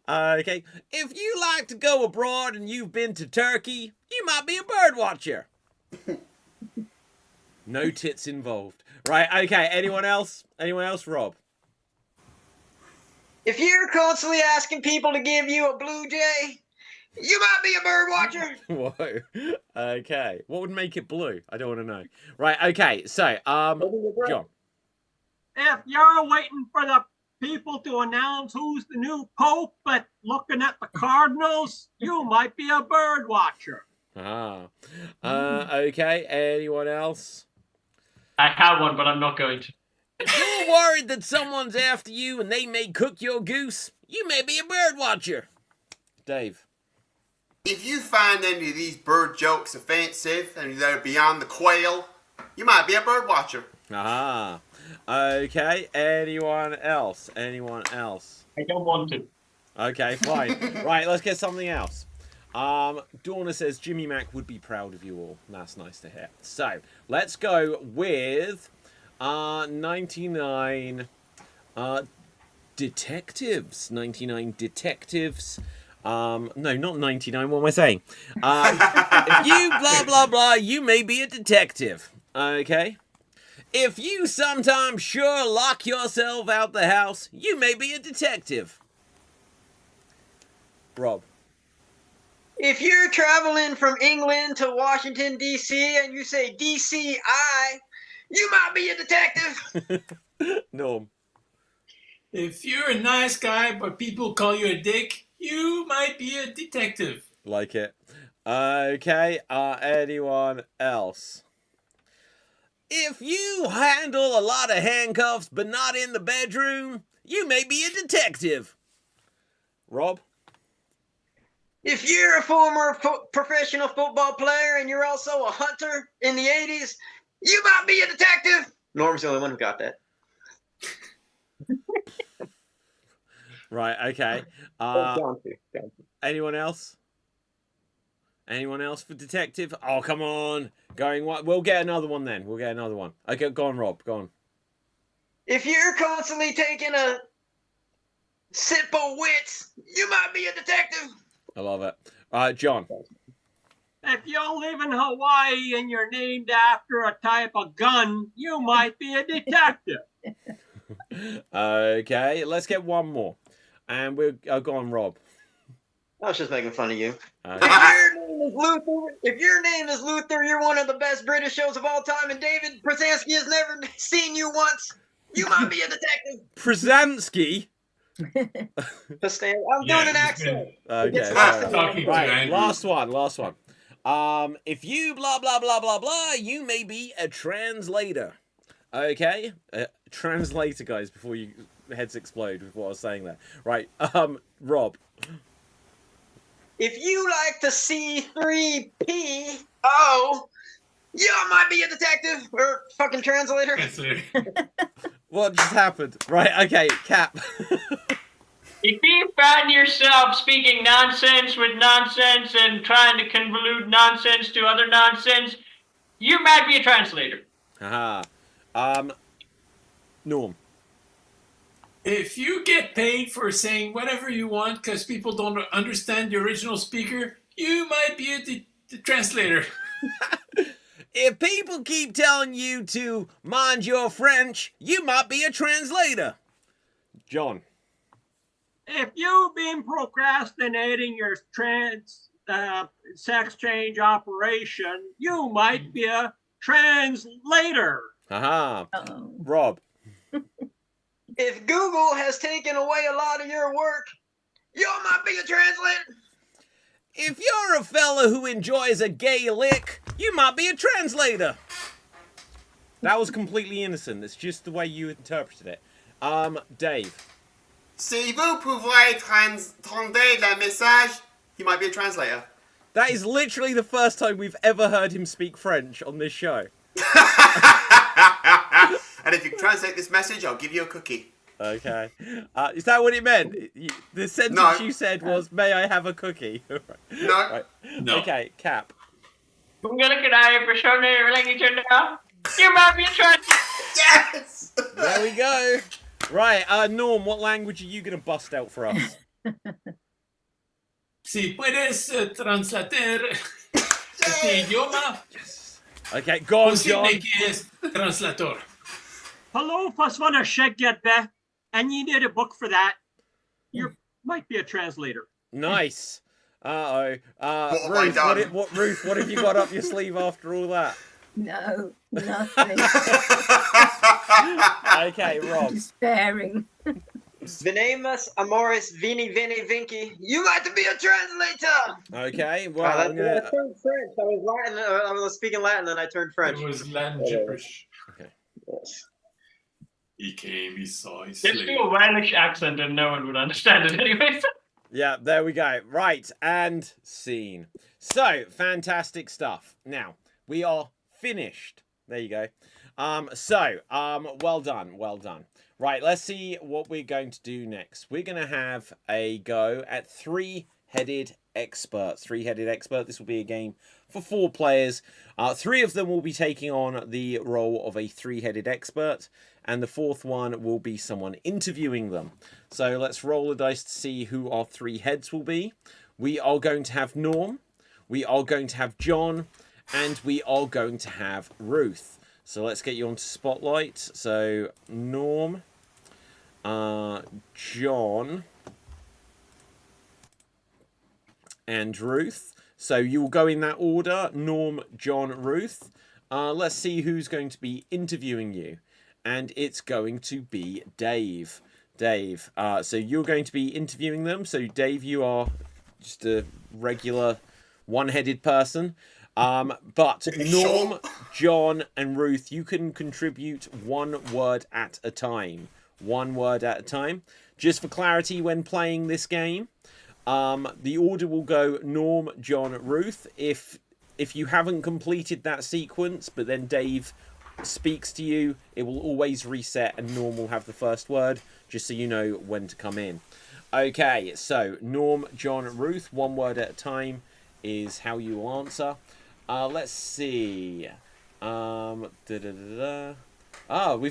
Okay, if you like to go abroad and you've been to Turkey, you might be a bird watcher. No tits involved. Right, okay, anyone else? Anyone else, Rob? If you're constantly asking people to give you a blue jay, you might be a bird watcher. Whoa. Okay. What would make it blue? I don't want to know. Right, okay, so, John. If you're waiting for the people to announce who's the new pope, but looking at the cardinals, you might be a bird watcher. Okay, anyone else? I have one, but I'm not going to. If you're worried that someone's after you and they may cook your goose, you may be a bird watcher. Dave. If you find any of these bird jokes offensive and they're beyond the quail, you might be a bird watcher. Okay, anyone else? Anyone else? I don't want to. Okay, fine. Right, let's get something else. Dawna says Jimmy Mac would be proud of you all. That's nice to hear. So, let's go with 99 detectives. 99 detectives. No, not 99. What am I saying? If you blah, blah, blah, you may be a detective. Okay? If you sometimes sure lock yourself out the house, you may be a detective. Rob. If you're traveling from England to Washington, D.C., and you say DCI, you might be a detective. Norm. If you're a nice guy but people call you a dick, you might be a detective. Like it. Okay, anyone else? If you handle a lot of handcuffs but not in the bedroom, you may be a detective. Rob? If you're a former professional football player and you're also a hunter in the 80s, you might be a detective. Norm's the only one who got that. Right, okay. Anyone else? Anyone else for detective? Oh, come on. Going what? We'll get another one then. We'll get another one. Okay, go on, Rob. Go on. If you're constantly taking a sip of wits, you might be a detective. I love it. John. If you live in Hawaii and you're named after a type of gun, you might be a detective. Okay, let's get one more. And we'll go on, Rob. I was just making fun of you. Okay. If your name is Luther, you're one of the best British shows of all time, and David Przansky has never seen you once. You might be a detective. Przansky? I'm doing an accent. Okay. Talking to Right, Andrew. last one. If you blah, blah, blah, blah, blah, you may be a translator. Okay? Translator, guys, before your heads explode with what I was saying there. Right, Rob. If you like to C3PO, you might be a detective or fucking translator. What just happened? Right, okay, Cap. If you find yourself speaking nonsense with nonsense and trying to convolute nonsense to other nonsense, you might be a translator. Haha. Norm. If you get paid for saying whatever you want because people don't understand the original speaker, you might be a translator. If people keep telling you to mind your French, you might be a translator. John. If you've been procrastinating your sex change operation, you might be a translator. Haha. Rob. If Google has taken away a lot of your work, you might be a translator. If you're a fella who enjoys a gay lick, you might be a translator. That was completely innocent. It's just the way you interpreted it. Dave. Si vous pouvez transcrire le message, he might be a translator. That is literally the first time we've ever heard him speak French on this show. And if you translate this message, I'll give you a cookie. Okay. Is that what it meant? The sentence you said was, may I have a cookie? No. Right. No. Okay, Cap. I'm gonna get out for showing language now. You might be a translator. Yes! There we go. Right, Norm, what language are you going to bust out for us? Si puedes translatar este idioma, Okay, go on, John. posible que es translator. Hello, Faswana Sheggetbe, and you need a book for that. You might be a translator. Nice. Uh-oh. What have I Ruth, done? Ruth, what have you got up your sleeve after all that? No, nothing. Okay, Rob. Despairing. Venemus amoris vini vini vinci. You might be a translator. Okay, well, I'm I gonna... turned French. I was speaking Latin, and I turned French. It was Latin gibberish. Okay. Yes. He came, he saw, he Just slayed. do a Welsh accent and no one would understand it anyways. Yeah, there we go. Right, and scene. So, fantastic stuff. Now, we are finished. There you go. Well done, well done. Right, let's see what we're going to do next. We're going to have a go at three-headed expert. Three-headed expert. This will be a game for 4 players. 3 of them will be taking on the role of a three-headed expert, and the 4th one will be someone interviewing them. So let's roll the dice to see who our 3 heads will be. We are going to have Norm, we are going to have John, and we are going to have Ruth. So let's get you onto Spotlight. So Norm, John, and Ruth. So you'll go in that order: Norm, John, Ruth. Let's see who's going to be interviewing you. And it's going to be Dave. Dave, so you're going to be interviewing them. So Dave, you are just a regular one-headed person. But Norm, John, and Ruth, you can contribute one word at a time. One word at a time. Just for clarity when playing this game, the order will go Norm, John, Ruth. If you haven't completed that sequence, but then Dave speaks to you, it will always reset and Norm will have the first word, just so you know when to come in. Okay, so Norm, John, Ruth, one word at a time is how you will answer. Let's see. We've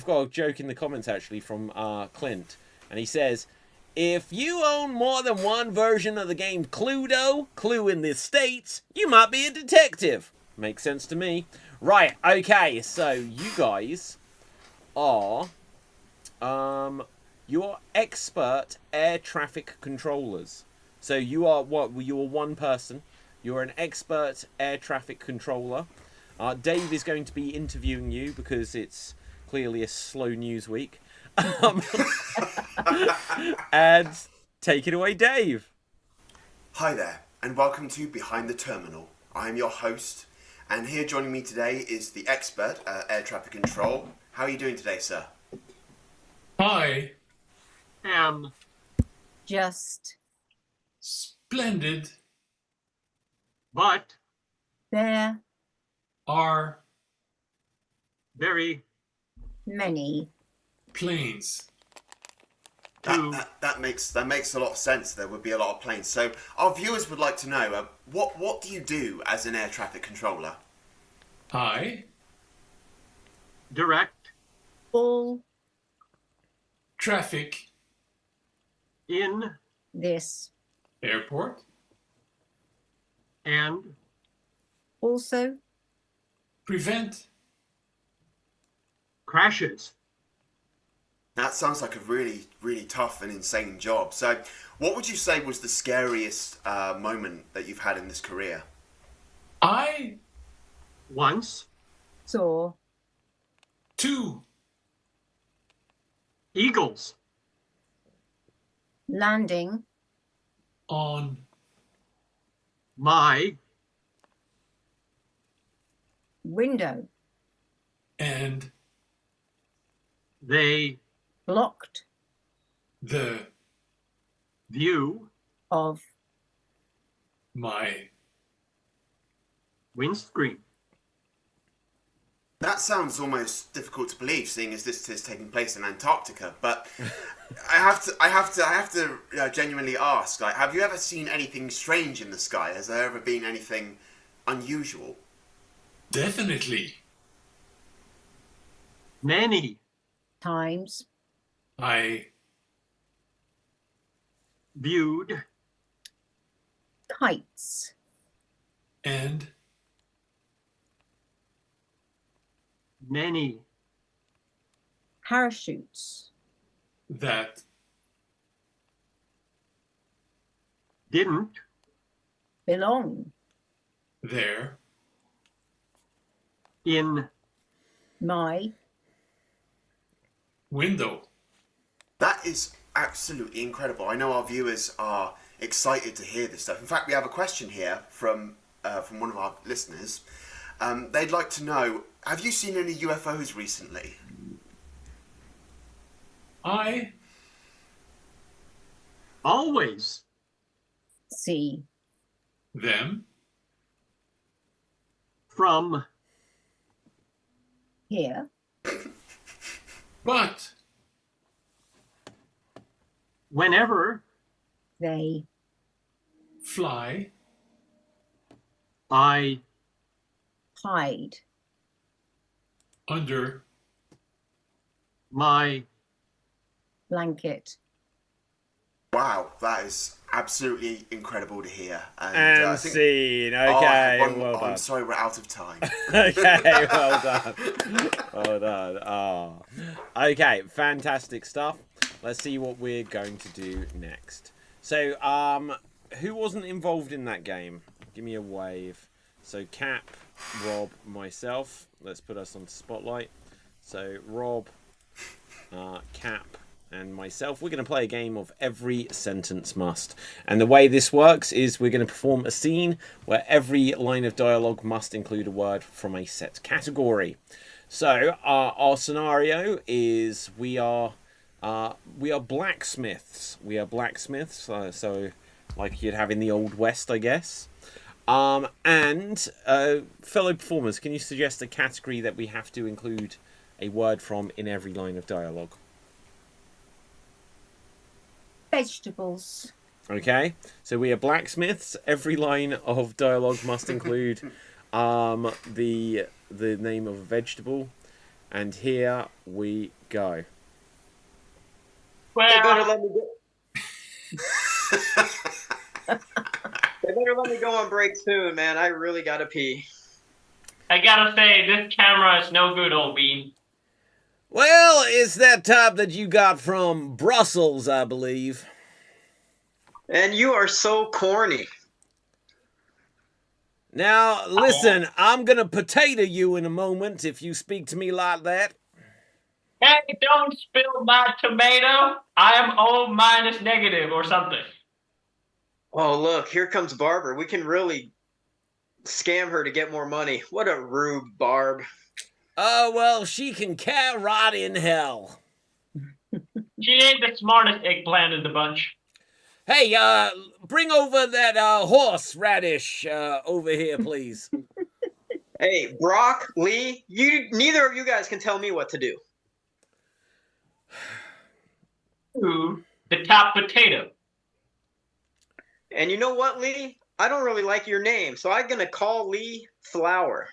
got a joke in the comments actually from Clint, and he says, if you own more than one version of the game Cluedo, Clue in the States, you might be a detective. Makes sense to me. Right, okay, so you guys are you're expert air traffic controllers. So you are what? You're one person. You're an expert air traffic controller. Dave is going to be interviewing you because it's clearly a slow news week. And take it away, Dave. Hi there, and welcome to Behind the Terminal. I am your host, and here joining me today is the expert air traffic control. How are you doing today, sir? I am Just splendid but there are very many planes. That makes a lot of sense. There would be a lot of planes. So our viewers would like to know what do you do as an air traffic controller? I direct all traffic in this airport and also prevent crashes. That sounds like a really, really tough and insane job. So what would you say was the scariest moment that you've had in this career? I Once saw two eagles landing on my window and they blocked the view of my windscreen. That sounds almost difficult to believe, seeing as this is taking place in Antarctica. But I have to genuinely ask: like, have you ever seen anything strange in the sky? Has there ever been anything unusual? definitely Many times I viewed kites and many parachutes that didn't belong there in my window. That is absolutely incredible. I know our viewers are excited to hear this stuff. In fact, we have a question here from one of our listeners. They'd like to know: have you seen any UFOs recently? I always see them from here but whenever they fly I hide under my blanket Wow, that is absolutely incredible to hear. And I think, scene. Oh, Okay, I'm well done. sorry, we're out of time. Okay, well done. Well done. Oh. Okay, fantastic stuff. Let's see what we're going to do next. So, who wasn't involved in that game? Give me a wave. So Cap, Rob, myself. Let's put us on spotlight. So Rob, Cap, and myself. We're going to play a game of Every Sentence Must. And the way this works is we're going to perform a scene where every line of dialogue must include a word from a set category. So our scenario is we are blacksmiths. We are blacksmiths. So like you'd have in the Old West, I guess. And fellow performers, can you suggest a category that we have to include a word from in every line of dialogue? Vegetables. Okay, so we are blacksmiths. Every line of dialogue must include the name of a vegetable. And here we go. They better Well, let me go. They better let me go on break soon, man. I really gotta pee. I gotta say, this camera is no good, old bean. Well, it's that type that you got from Brussels, I believe. And you are so corny. Now, listen, I'm gonna potato you in a moment if you speak to me like that. Hey, don't spill my tomato. I am O minus negative or something. Oh, look, here comes Barbara. We can really scam her to get more money. What a rube, Barb. Oh, well, she can rot in hell. She ain't the smartest eggplant in the bunch. Hey, bring over that horseradish over here, please. Hey, Brock, Lee, neither of you guys can tell me what to do. Ooh, the top potato. And you know what, Lee? I don't really like your name, so I'm gonna call Lee Flower.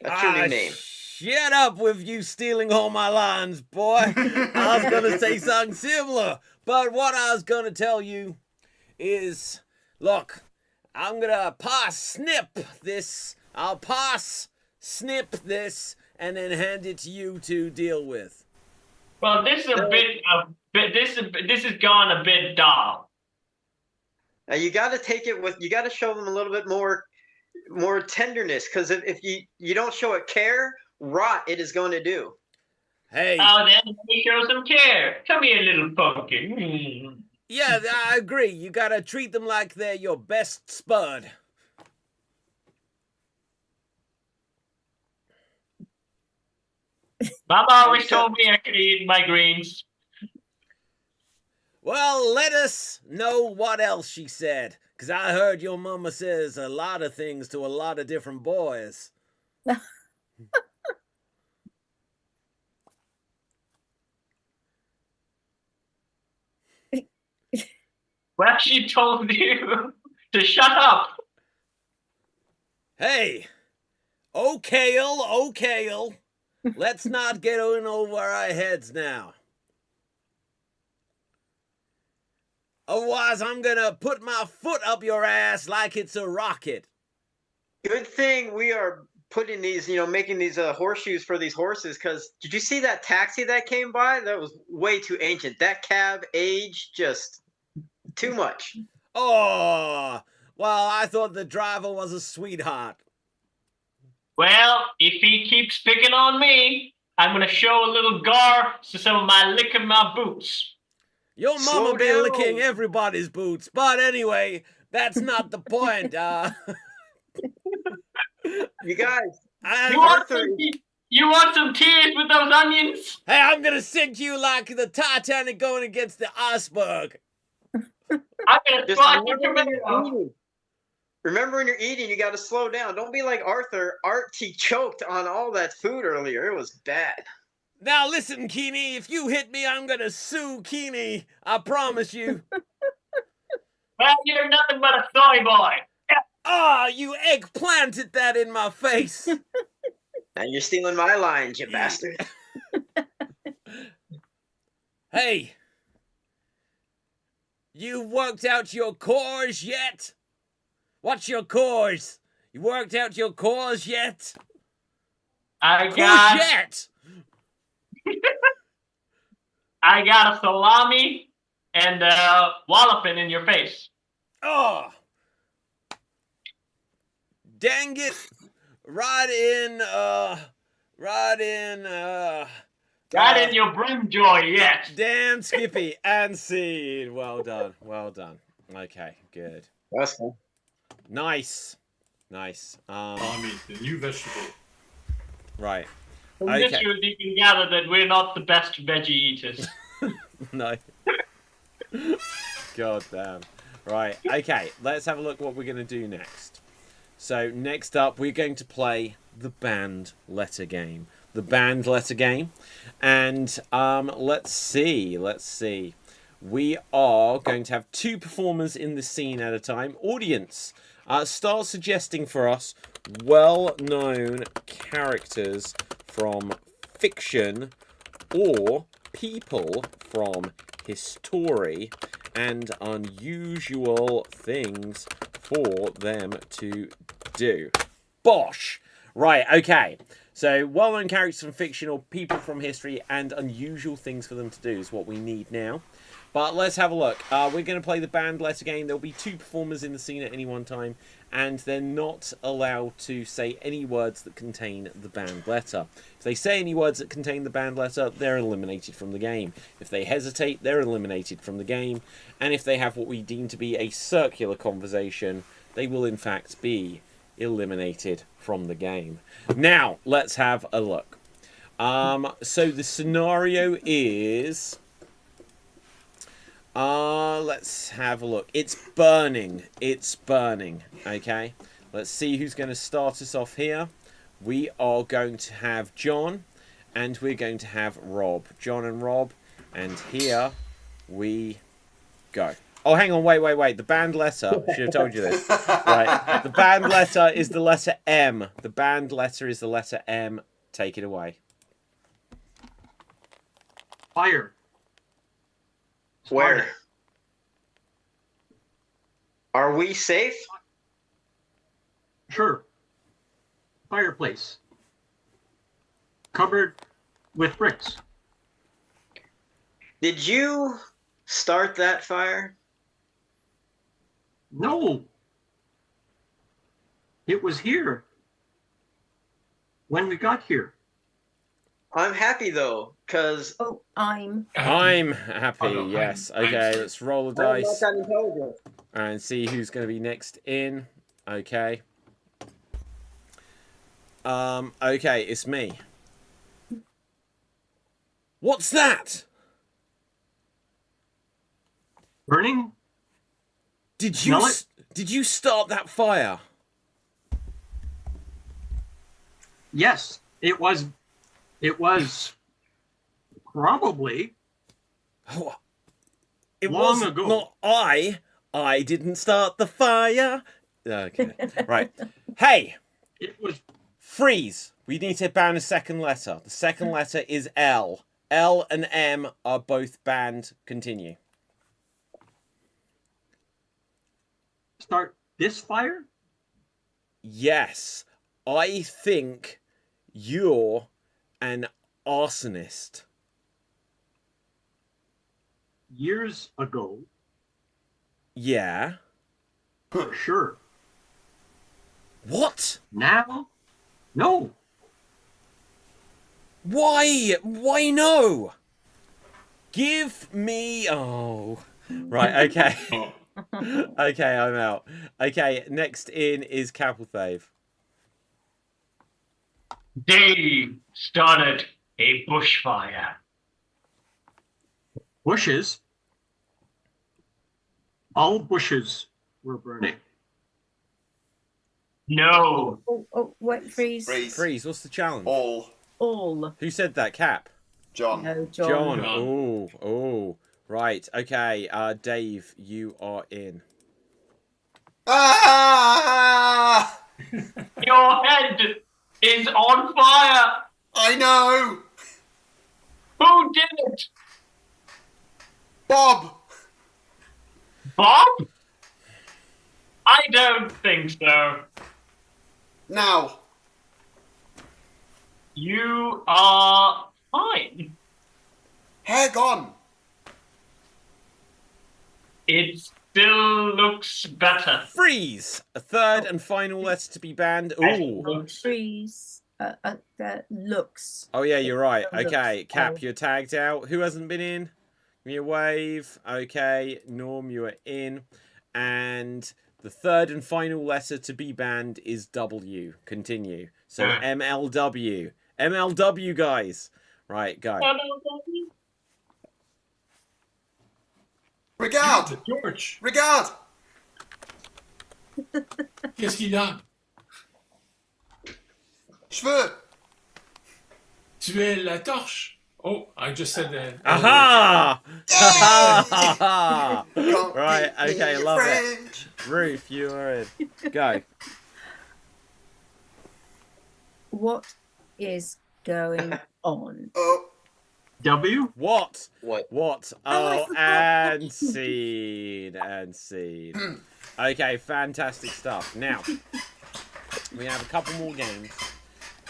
That's your new name. Shut up with you stealing all my lines, boy. I was gonna say something similar, but what I was gonna tell you is, look, I'm gonna snip this, and then hand it to you to deal with. Well, this is this has gone a bit dull. Now you gotta take it with, you gotta show them a little bit more tenderness, because if you don't show it care, rot it is going to do. Hey. Oh, then let me show some care. Come here, little pumpkin. Yeah, I agree. You gotta treat them like they're your best spud. Mama always told me I could eat my greens. Well, let us know what else she said, because I heard your mama says a lot of things to a lot of different boys. Well, she told you to shut up. Hey, oh Kale, let's not get in over our heads now. Otherwise, I'm gonna put my foot up your ass like it's a rocket. Good thing we are putting these, making these horseshoes for these horses, because did you see that taxi that came by? That was way too ancient. That cab aged just too much. Oh, well, I thought the driver was a sweetheart. Well, if he keeps picking on me, I'm gonna show a little gar to some of my licking my boots. Your Slow mama be down. licking everybody's boots, but anyway, that's not the point. You guys, You want some tears with those onions? Hey, I'm gonna sink you like the Titanic going against the iceberg. I'm gonna just slice your remember when you're tomato. eating. Remember when you're eating, you got to slow down. Don't be like Arthur. He choked on all that food earlier. It was bad. Now listen, Keeney, if you hit me, I'm gonna sue Keeney. I promise you. Well, you're nothing but a soy boy. Ah, you eggplanted that in my face. And you're stealing my lines, you bastard. Hey, you worked out your cores yet? What's your cores? You worked out your cores yet? I got Courgette! a salami and walloping in your face. Oh! Dang it! Right in your brim joy, yes. damn Skippy and seed. Well done. Well done. Okay, good. That's cool. Nice. I mean, the new vegetable. Right. From Okay. this you can gather that we're not the best veggie eaters. No. God damn. Right. Okay. Let's have a look what we're going to do next. So next up, we're going to play the band letter game. The band letter game. And let's see. We are going to have 2 performers in the scene at a time. Audience, start suggesting for us well-known characters from fiction or people from history and unusual things for them to do. Bosh! Right, okay. So, well-known characters from fiction or people from history and unusual things for them to do is what we need now. But let's have a look. We're going to play the band letter game. There'll be 2 performers in the scene at any one time, and they're not allowed to say any words that contain the band letter. If they say any words that contain the band letter, they're eliminated from the game. If they hesitate, they're eliminated from the game. And if they have what we deem to be a circular conversation, they will in fact be eliminated from the game. Now, let's have a look. So the scenario is... let's have a look. It's burning. Okay. Let's see who's going to start us off here. We are going to have John, and we're going to have Rob. John and Rob, and here we go. Oh, hang on, wait. The band letter. I should have told you this. Right. The band letter is the letter M. The band letter is the letter M. Take it away. Fire. Where? Are we safe? Sure. Fireplace. Covered with bricks. Did you start that fire? No. It was here when we got here. I'm happy though, because Oh, I'm happy, Oh, no, yes. I'm Okay, safe. let's roll the I'm not dice that intelligent. and see who's going to be next in. Okay. Okay, it's me. What's that? Burning? Did you Smell it? did you start that fire? Yes, it was probably Oh, it Long was ago. not I. I didn't start the fire. Okay, right. Hey, it was freeze. We need to ban a second letter. The second letter is L. L and M are both banned. Continue. start this fire? Yes, I think you're an arsonist. Years ago, Yeah. for sure. What? Now? No. Why? Why no? Give me... Oh. Right, okay. Okay, I'm out. Okay, next in is Capelthave. They started a bushfire. Bushes? All bushes were burning. No. Oh, wait, freeze. Freeze, what's the challenge? All. All. Who said that? Cap? John. No, John. John. John. Oh, oh. Right, okay. Dave, you are in. Ah! Your head is on fire. I know! Who did it? Bob! Bob? I don't think so. Now. You are fine. Hair gone. It's still looks better. Freeze. A third and final letter to be banned. Ooh. Freeze. Looks. Oh yeah, you're right. Looks. Okay, Cap, Oh. you're tagged out. Who hasn't been in? Give me a wave. Okay, Norm, you are in. And the third and final letter to be banned is W. Continue. So MLW. MLW, guys. Right, go. Regarde! George, Regarde! qu'est-ce qu'il a? Cheveux! Tu es la torche? Oh, I just said that. Aha! Can't Right, beat me okay, in love it. French. Ruth, you are in. Go. What is going on? Oh, W. What? What? What? I Oh, forgot. and scene. And scene. Okay, fantastic stuff. Now, we have a couple more games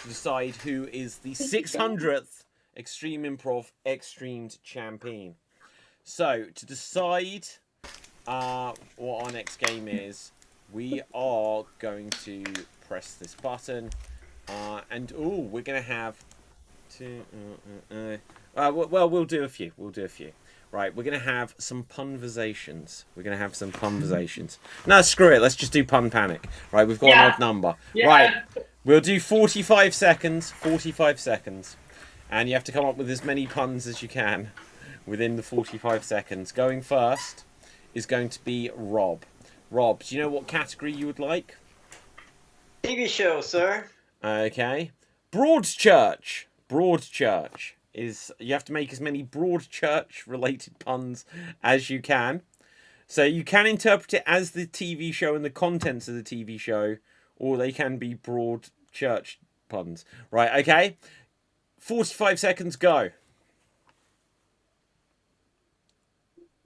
to decide who is the 600th Extreme Improv Xstreamed champion. So, to decide what our next game is, we are going to press this button. And, ooh, we're going to have two... well, we'll do a few. We'll do a few. Right, we're going to have some punversations. We're going to have some punversations. No, screw it. Let's just do pun panic. Right, we've got an odd number. Yeah. Right, we'll do 45 seconds. 45 seconds. And you have to come up with as many puns as you can within the 45 seconds. Going first is going to be Rob. Rob, do you know what category you would like? TV show, sir. Okay. Broadchurch. Broadchurch is, you have to make as many Broadchurch related puns as you can. So you can interpret it as the TV show and the contents of the TV show, or they can be Broadchurch puns. Right, okay. 45 seconds, go.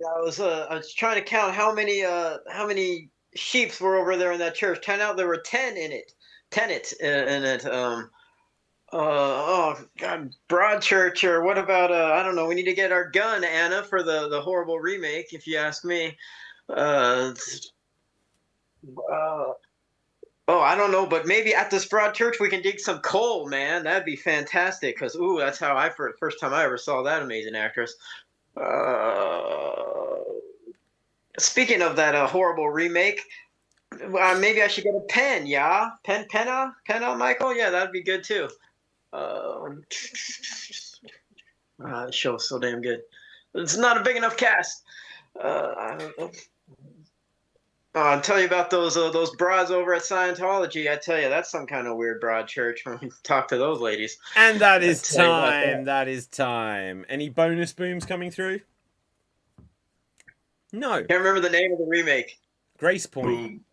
I was trying to count how many sheeps were over there in that church. Turned out there were 10 in it. In it. Oh God, Broadchurch, or what about I don't know. We need to get our gun, Anna, for the horrible remake, if you ask me. Oh, I don't know, but maybe at this Broadchurch we can dig some coal, man. That'd be fantastic. Cause ooh, that's how first time I ever saw that amazing actress. Speaking of that horrible remake, maybe I should get a pen. Yeah, penna, Michael. Yeah, that'd be good too. The show's so damn good. It's not a big enough cast. I don't know. I'll tell you about those broads over at Scientology. I tell you, that's some kind of weird broad church when we talk to those ladies. And that is I'll tell you about time. That is time. Any bonus booms coming through? No. Can't remember the name of the remake. Grace Point. boom.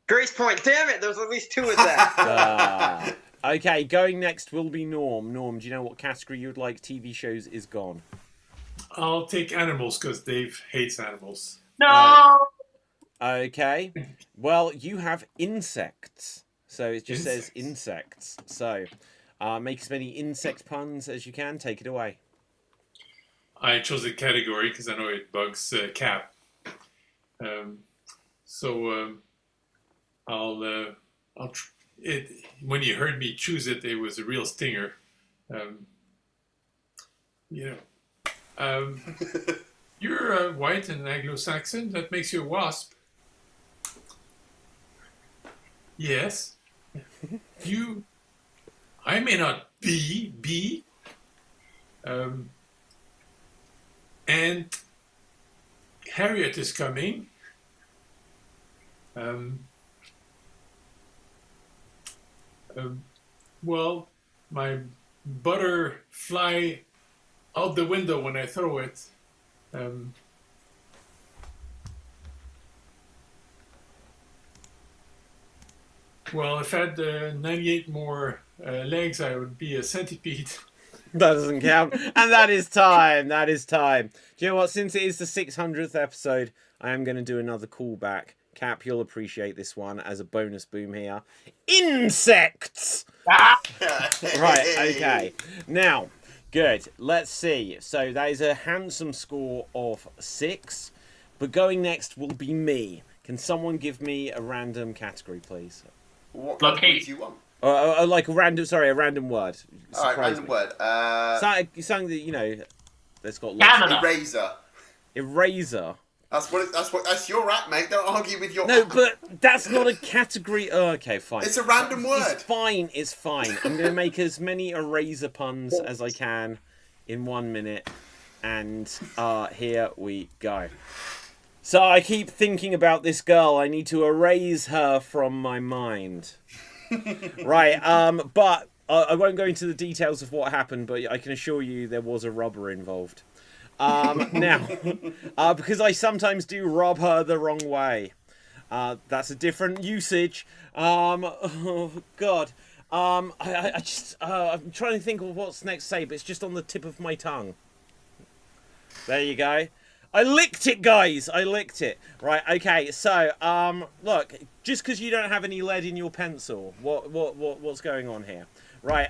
Grace Point. Damn it! There's at least two of that. Okay, going next will be Norm. Norm, do you know what category you would like? TV shows is gone. I'll take animals because Dave hates animals. No! Okay. Well, you have insects. So it just says insects. So make as many insect puns as you can. Take it away. I chose a category because I know it bugs Cap. When you heard me choose it, it was a real stinger. You're white and Anglo-Saxon. That makes you a wasp. Yes. I may not be. And Harriet is coming. Well, my butter fly out the window when I throw it. Well, if I had 98 more legs, I would be a centipede. That doesn't count. And that is time. That is time. Do you know what? Since it is the 600th episode, I am going to do another callback. Cap, you'll appreciate this one as a bonus boom here. Insects! Right, okay. Now, good. Let's see. So that is a handsome score of 6. but going next will be me. Can someone give me a random category, please? What Look, category hey. do you want? Or like a random, sorry, a random word. All right, Surprise random me. word. Something that, you know, that's got lots Canada. Eraser. Eraser. That's your rap, mate. Don't argue with your. No, but that's not a category. Oh, okay, fine. It's a random word. It's fine. It's fine. I'm going to make as many eraser puns as I can in 1 minute. And here we go. So I keep thinking about this girl. I need to erase her from my mind. Right. But I won't go into the details of what happened, but I can assure you there was a robber involved. Now, because I sometimes do rob her the wrong way. That's a different usage. Oh, God. I just, I'm trying to think of what's next to say, but it's just on the tip of my tongue. There you go. I licked it, guys. I licked it. Right. Okay. So, look, just because you don't have any lead in your pencil, what's going on here? Right.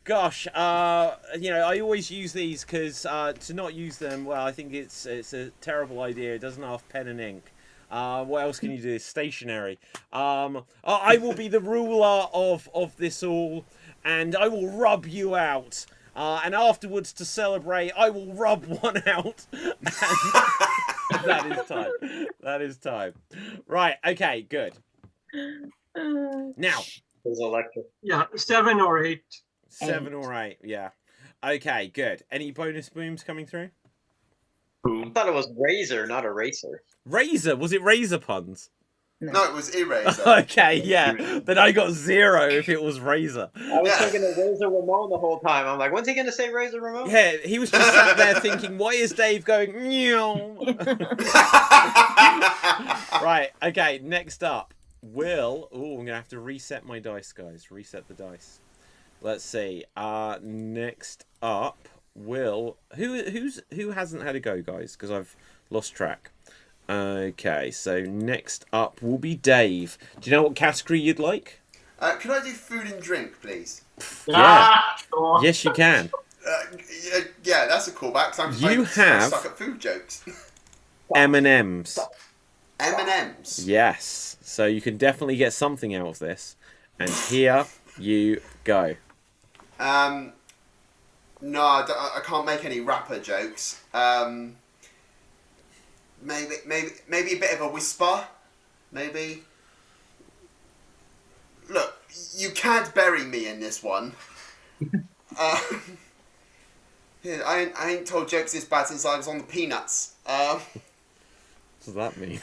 Gosh, you know, I always use these because to not use them, well, I think it's a terrible idea. It doesn't have pen and ink. What else can you do? Stationery. I will be the ruler of this all, and I will rub you out. And afterwards, to celebrate, I will rub one out. That is time. That is time. Right. Okay. Good. Now. There's electric. Yeah, 7 or 8. 7 or 8, yeah. Okay, good. Any bonus booms coming through? I thought it was razor, not eraser. Razor? Was it razor puns? No, it was eraser. Okay, yeah. Then I got 0 if it was razor. I was thinking of Razor Ramon the whole time. I'm like, when's he going to say Razor Ramon? Yeah, he was just sat there thinking, why is Dave going, meow? Right, okay, next up. Will, I'm going to have to reset my dice, guys. Reset the dice. Let's see. Next up, Will. Who hasn't had a go, guys? Because I've lost track. Okay, so next up will be Dave. Do you know what category you'd like? Can I do food and drink, please? Yeah. Yes, you can. Yeah, that's a callback. I'm stuck at food jokes. M&M's. M&M's. Yes. So you can definitely get something out of this. And here you go. No, I can't make any rapper jokes. Maybe a bit of a whisper. Maybe. Look, you can't bury me in this one. Yeah, I ain't told jokes this bad since I was on the Peanuts. What does that mean?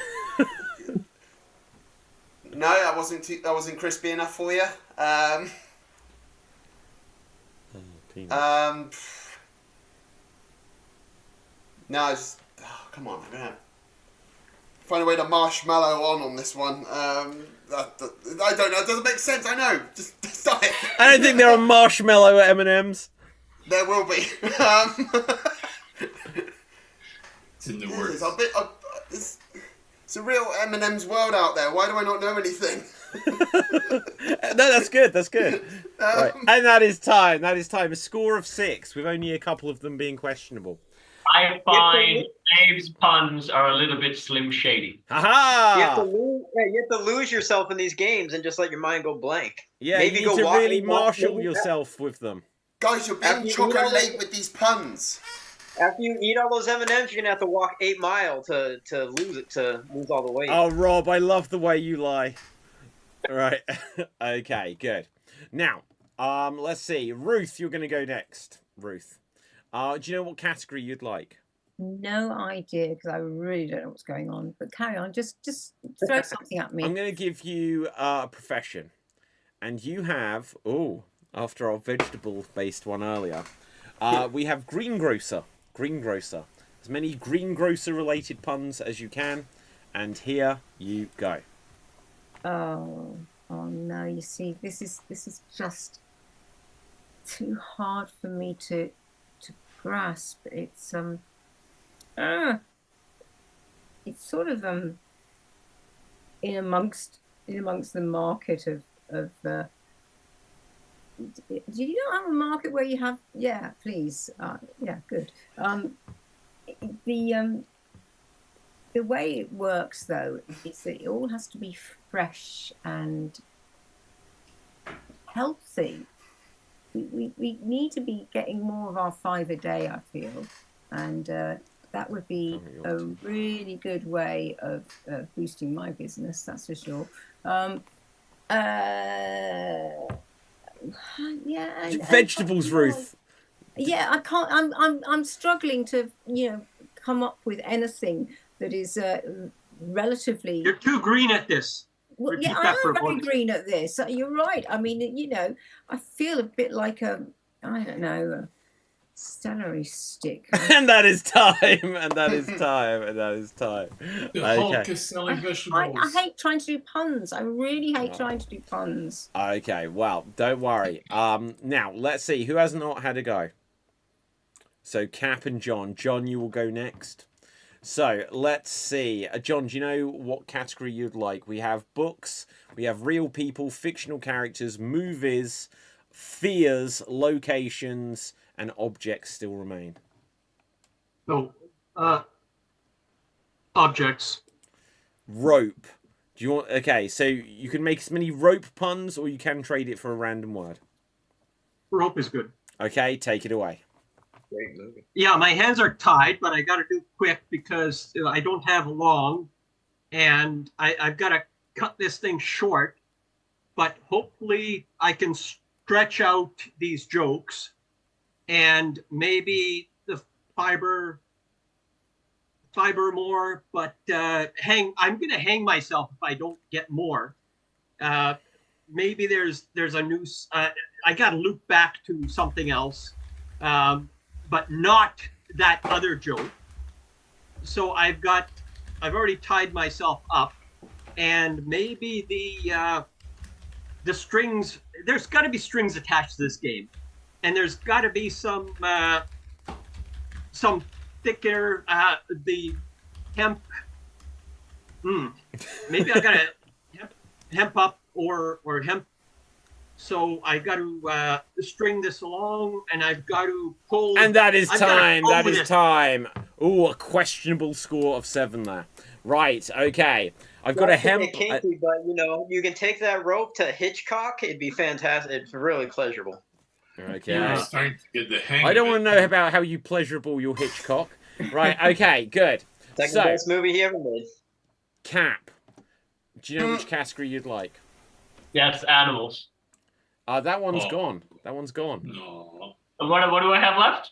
No, I wasn't crispy enough for you. No, come on, I'm gonna find a way to marshmallow on this one. I don't know, it doesn't make sense, I know. Just stop it. I don't think there are marshmallow M&M's. There will be. It's in the works. It's a real M&M's world out there. Why do I not know anything? No, that's good. That's good. Right. And that is time. That is time. A score of 6, with only a couple of them being questionable. I find Dave's puns are a little bit Slim Shady. Ha-ha! You have to lose yourself in these games and just let your mind go blank. Yeah, Maybe you need go to really walk- marshal yourself with them. Guys, you're being chocolate late with these puns. After you eat all those M&Ms, you're gonna have to walk 8 miles to lose all the weight. Oh, Rob, I love the way you lie. Right. Okay, good. Now, let's see. Ruth, you're going to go next. Ruth. Do you know what category you'd like? No idea, because I really don't know what's going on. But carry on. Just throw something at me. I'm going to give you a profession. And you have, after our vegetable-based one earlier, we have greengrocer. Greengrocer. As many greengrocer-related puns as you can. And here you go. Oh no! You see, this is just too hard for me to grasp. It's sort of in amongst the market of do you not have a market where you have the way it works, though, is that it all has to be fresh and healthy. We need to be getting more of our 5 a day, I feel, and that would be a really good way of boosting my business. That's for sure. Yeah, vegetables, Ruth. Yeah, I can't. I'm struggling to come up with anything that is relatively. You're too green at this. Well, Repeat yeah, I that for am a very moment. green at this. You're right. I mean, I feel a bit like I don't know, a celery stick. And that is time. And that is time. And that is time. The Hulk Okay. is selling I vegetables. hate trying to do puns. I really hate trying to do puns. Okay. Well, don't worry. Now let's see who has not had a go. So Cap and John. John, you will go next. So let's see. John, do you know what category you'd like? We have books, we have real people, fictional characters, movies, fears, locations, and objects still remain. No, objects. Rope. Do you want? Okay, so you can make as many rope puns, or you can trade it for a random word. Rope is good. Okay, take it away. Great movie. Yeah, my hands are tied, but I got to do quick because I don't have long, and I've got to cut this thing short. But hopefully, I can stretch out these jokes, and maybe the fiber more. But I'm going to hang myself if I don't get more. Maybe there's a new. I got to loop back to something else. But not that other joke. So I've already tied myself up, and maybe the strings. There's got to be strings attached to this game, and there's got to be some thicker the hemp. Maybe I gotta hemp up or hemp. So I got to string this along, and I've got to pull. And that is I've gotta time. pull That with is it. time. Ooh, a questionable score of 7 there. Right. Okay. I've got a hemp. Kinky, but you can take that rope to Hitchcock. It'd be fantastic. It's really pleasurable. Okay. You're starting to get the hang I don't of want to it. know about how you pleasurable your Hitchcock. Right. Okay. Good. Second So, best movie he ever made. Cap. Do you know which category you'd like? Yes, animals. That one's Oh. gone. That one's gone. No. What do I have left?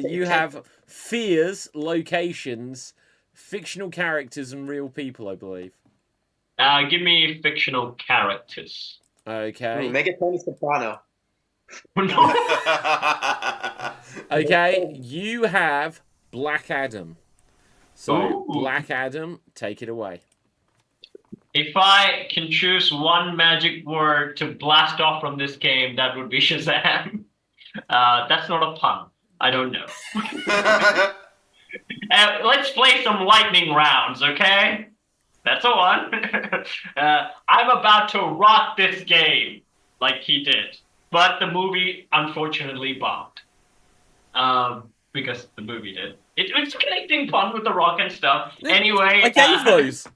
You have fears, locations, fictional characters, and real people, I believe. Give me fictional characters. Okay. Make it Tony Soprano. Okay. You have Black Adam. So, Ooh. Black Adam, take it away. If I can choose one magic word to blast off from this game, that would be Shazam. That's not a pun. I don't know. Let's play some lightning rounds, okay? That's a one. I'm about to rock this game like he did. But the movie, unfortunately, bombed. Because the movie did. It's connecting fun with The Rock and stuff. Anyway. I gave those.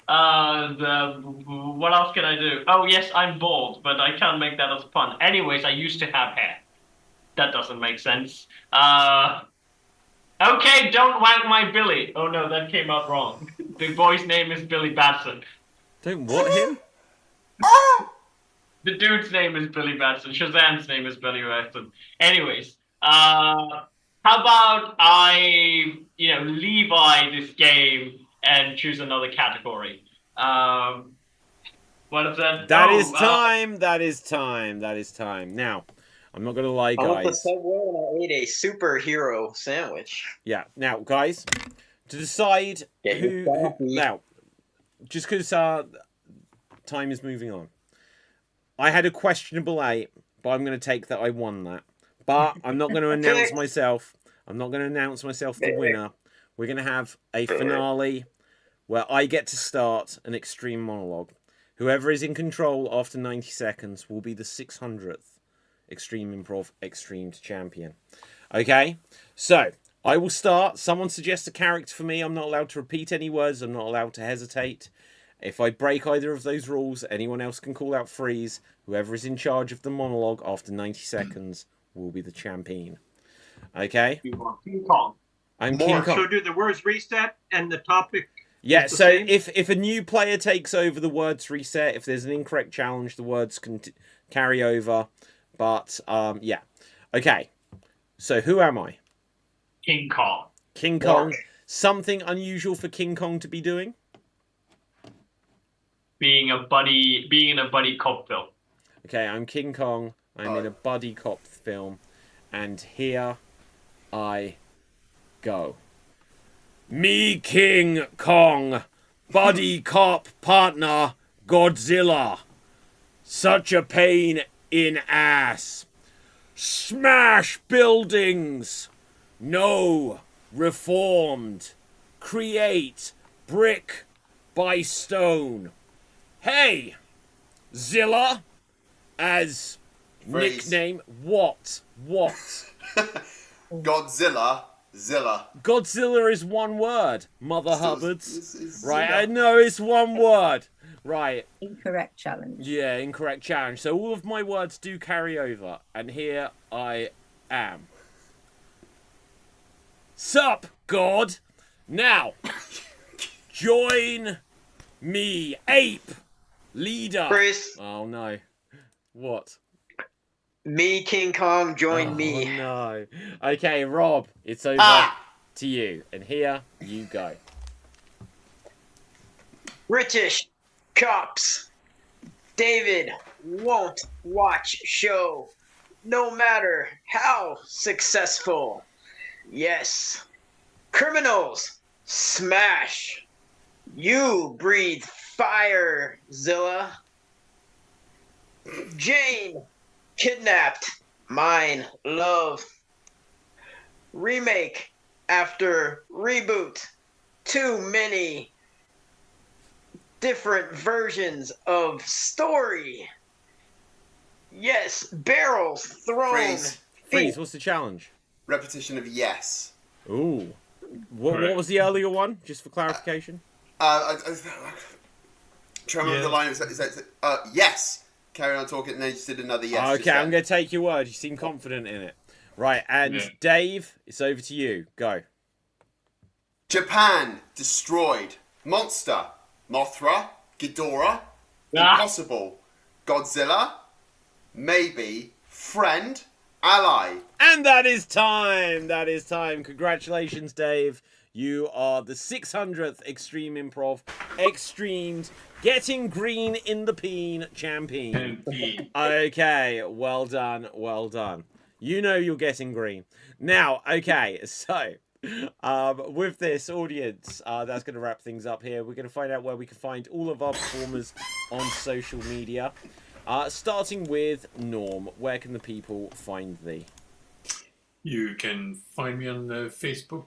What else can I do? Oh, yes, I'm bald, but I can't make that as a pun. Anyways, I used to have hair. That doesn't make sense. Okay, don't wank my Billy. Oh no, that came out wrong. The boy's name is Billy Batson. Don't what him? The dude's name is Billy Batson. Shazam's name is Billy Batson. Anyways, how about I, Levi this game and choose another category? What is that? That is time. That is time. That is time. Now, I'm not going to lie, I went to guys. Subway and I ate a superhero sandwich. Yeah. Now, guys, to decide Get who your coffee. now, just because time is moving on, I had a questionable 8, but I'm going to take that I won that. But I'm not going to announce myself. I'm not going to announce myself the winner. We're going to have a finale where I get to start an extreme monologue. Whoever is in control after 90 seconds will be the 600th Extreme Improv Xstreamed champion. Okay? So, I will start. Someone suggests a character for me. I'm not allowed to repeat any words. I'm not allowed to hesitate. If I break either of those rules, anyone else can call out freeze. Whoever is in charge of the monologue after 90 seconds will be the champion. Okay? You are King Kong. I'm King Kong. So do the words reset and the topic? Yeah, is the so same? if a new player takes over, the words reset. If there's an incorrect challenge, the words can carry over. But, yeah. Okay. So who am I? King Kong. King Kong. Something unusual for King Kong to be doing? Being in a buddy cop film. Okay, I'm King Kong. I'm in a buddy cop film. And here I go. Me, King Kong, buddy cop partner, Godzilla. Such a pain in ass. Smash buildings. No. Reformed. Create brick by stone. Hey, Zilla, as Freeze. nickname. What? Godzilla, Zilla. Godzilla is one word, Mother Hubbards. It's Right, Zilla. I know it's one word. Right, Incorrect challenge. yeah, incorrect challenge. So all of my words do carry over, and here I am. Sup, God? Now, join me, ape, leader. Chris, Oh no. What? me, King Kong, join me. Oh no. Okay, Rob, it's over to you. And here you go. British cops. David won't watch show, no matter how successful. Yes. Criminals smash. You breathe fire, Zilla. Jane kidnapped. Mine love. Remake after reboot. Too many different versions of story. Yes, barrels thrown. Freeze. Freeze, what's the challenge? Repetition of yes. Ooh. What was the earlier one, just for clarification? I try to remember the line. Yes. Carry on talking, and then you just did another yes. Okay, just then. I'm going to take your word. You seem confident in it. Right, and Yeah. Dave, it's over to you. Go. Japan destroyed. Monster. Mothra. Ghidorah. Ah. Impossible. Godzilla. Maybe. Friend. Ally. And that is time. That is time. Congratulations, Dave. You are the 600th Extreme Improv Extremed Getting Green in the Peen champion. Okay, well done, well done. You know you're getting green. Now, okay, so with this audience, that's going to wrap things up here. We're going to find out where we can find all of our performers on social media. Starting with Norm, where can the people find thee? You can find me on the Facebook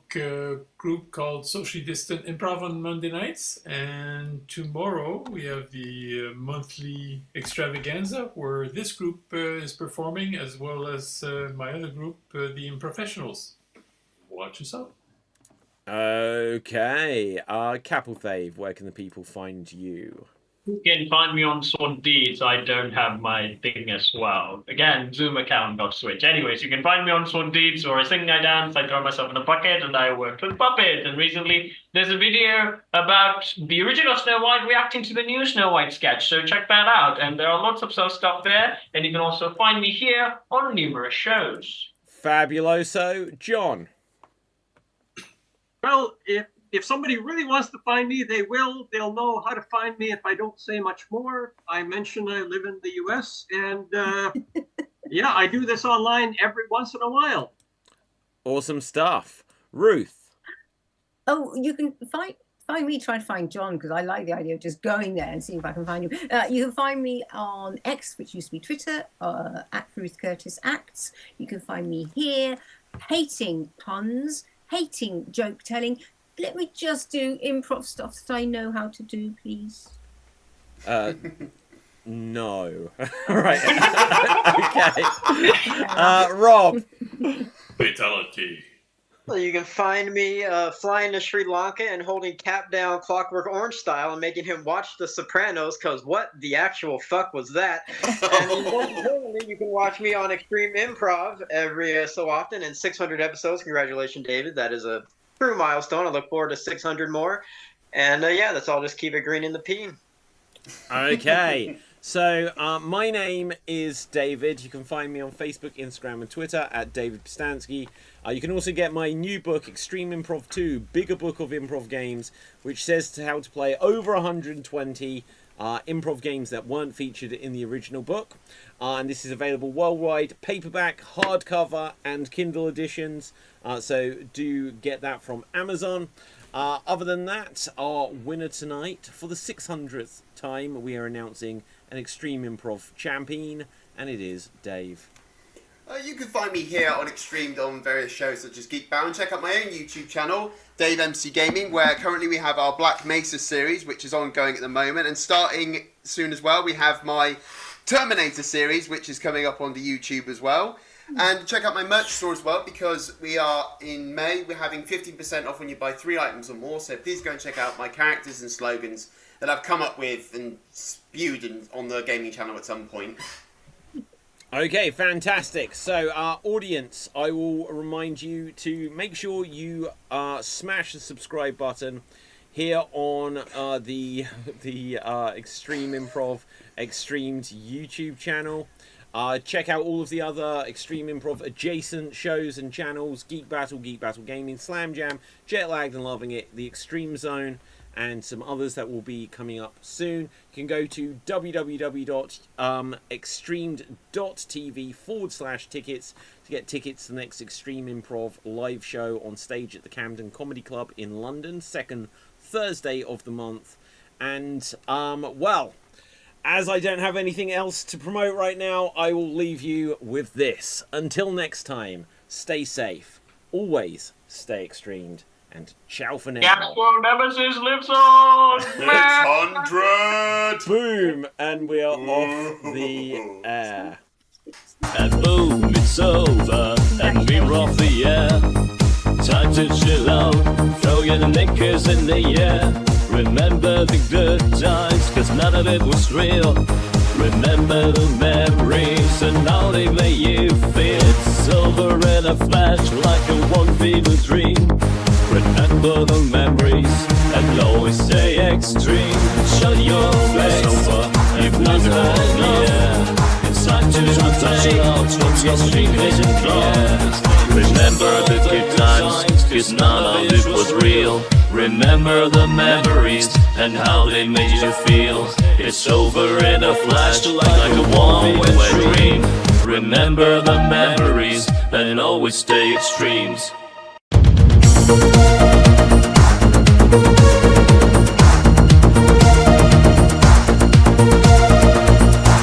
group called Socially Distant Improv on Monday nights. And tomorrow we have the monthly extravaganza where this group is performing, as well as my other group, the Improfessionals. Watch us out. Okay. Capelthave, where can the people find you? You can find me on Swan Deeds. I don't have my thing as well. Again, Zoom account got switched. Anyways, you can find me on Swan Deeds, or I sing, I dance, I throw myself in a bucket, and I worked with puppets. And recently, there's a video about the original Snow White reacting to the new Snow White sketch. So check that out. And there are lots of stuff there. And you can also find me here on numerous shows. Fabuloso. John. Well, if somebody really wants to find me, they will. They'll know how to find me if I don't say much more. I mentioned I live in the U.S. and yeah, I do this online every once in a while. Awesome stuff. Ruth. Oh, you can find me trying to find John, because I like the idea of just going there and seeing if I can find you. You can find me on X, which used to be Twitter, at Ruth Curtis Acts. You can find me here, hating puns, hating joke telling. Let me just do improv stuff that I know how to do, please. No. Right. Okay. Rob. Fatality. Well, you can find me flying to Sri Lanka and holding Cap down Clockwork Orange style and making him watch The Sopranos, because what the actual fuck was that? And most importantly, you can watch me on Extreme Improv every so often in 600 episodes. Congratulations, David. That is a true milestone. I look forward to 600 more. And yeah, that's all. Just keep it green in the peen. Okay. So, my name is David. You can find me on Facebook, Instagram, and Twitter at David Pistansky. You can also get my new book, Extreme Improv 2, Bigger Book of Improv Games, which says how to play over 120 improv games that weren't featured in the original book. And this is available worldwide, paperback, hardcover, and Kindle editions. So do get that from Amazon. Other than that, our winner tonight, for the 600th time, we are announcing an Extreme Improv champion, and it is Dave. You can find me here on Xstreamed on various shows such as Geek Battle. Check out my own YouTube channel, Dave MC Gaming, where currently we have our Black Mesa series, which is ongoing at the moment, and starting soon as well, we have my Terminator series, which is coming up on the YouTube as well. And check out my merch store as well, because we are in May, we're having 15% off when you buy 3 items or more, so please go and check out my characters and slogans that I've come up with and spewed on the gaming channel at some point. Okay, fantastic. So, audience, I will remind you to make sure you smash the subscribe button here on the Extreme Improv Xstreamed YouTube channel. Check out all of the other Extreme Improv adjacent shows and channels: Geek Battle, Geek Battle Gaming, Slam Jam, Jet Lagged and Loving It, The Extreme Zone, and some others that will be coming up soon. You can go to www.xstreamed.tv/tickets to get tickets to the next Extreme Improv live show on stage at the Camden Comedy Club in London, second Thursday of the month. And, well, as I don't have anything else to promote right now, I will leave you with this. Until next time, stay safe, always stay extremed, and ciao for now. Actual Nemesis lives on! 600! Boom! And we are off the air. And boom, it's over, and we're off the air. Time to chill out, throw your knickers in the air. Remember the good times, cause none of it was real. Remember the memories and how they made you feel. It's over in a flash like a one fever dream. Remember the memories and always stay extreme. Shut your face, you've not had enough. It's time to play out from your street vision class. Remember the good times, cause none of it was real. Remember the memories and how they made you feel. It's over in a flash like a one-way dream. Remember the memories and always stay extremes.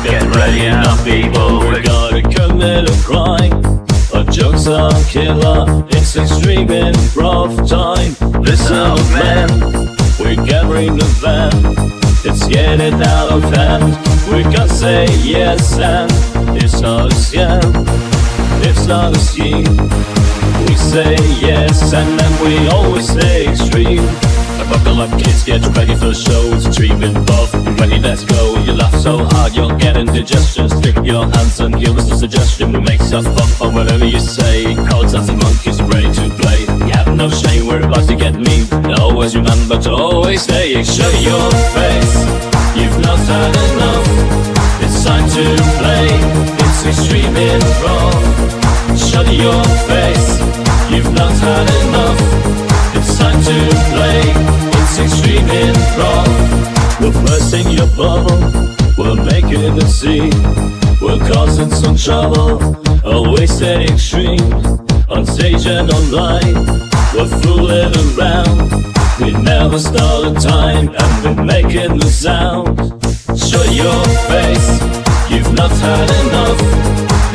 Get ready now, people, we gotta commit a crime. Our jokes are killer, it's extreme improv time. Listen up, man, we're gathering the van. It's getting out of hand, we can say yes and it's not a scam, it's not a scheme. We say yes and then we always stay extreme. Buckle up kids, get ready for the show. It's Extreme Improv, you ready, let's go. You laugh so hard, you're getting digestion. Stick your hands and give us a suggestion. We make stuff up or whatever you say. Crowds dancing monkeys ready to play. You have no shame, we're about to get mean. And always remember to always stay. Show your face, you've not had enough. It's time to play, it's Extreme Improv. Shut your face, you've not had enough. It's time to play, it's Extreme Improv. We're bursting your bubble, we're making a scene. We're causing some trouble, always stay extreme. On stage and online, we're fooling around. We never start a time, and we're making the sound. Show your face, you've not had enough.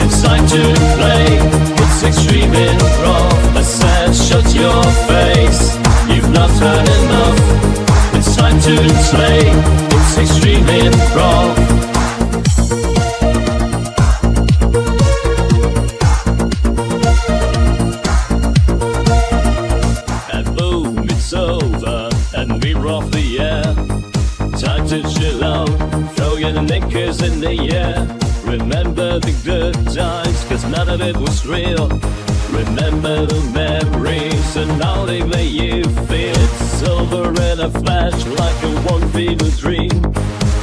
It's time to play, it's Extreme Improv. I said shut your face, you've not had enough. It's time to play, it's Extreme Improv. to chill out, throw your knickers in the air. Remember the good times, cause none of it was real. Remember the memories and how they made you feel. It's over in a flash like a one fever dream.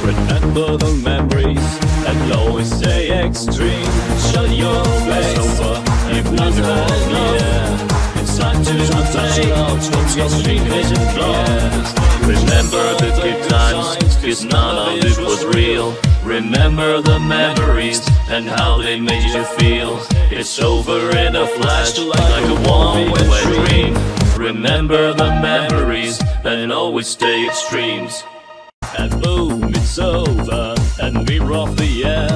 Remember the memories and always stay extreme. Shut your face over, you've not had enough. It's time to play out from your street vision class. Remember the good times, cause none of it was real. Remember the memories and how they made you feel. It's over in a flash like a one-way dream. Remember the memories and always stay extremes. And boom, it's over and we're off the air.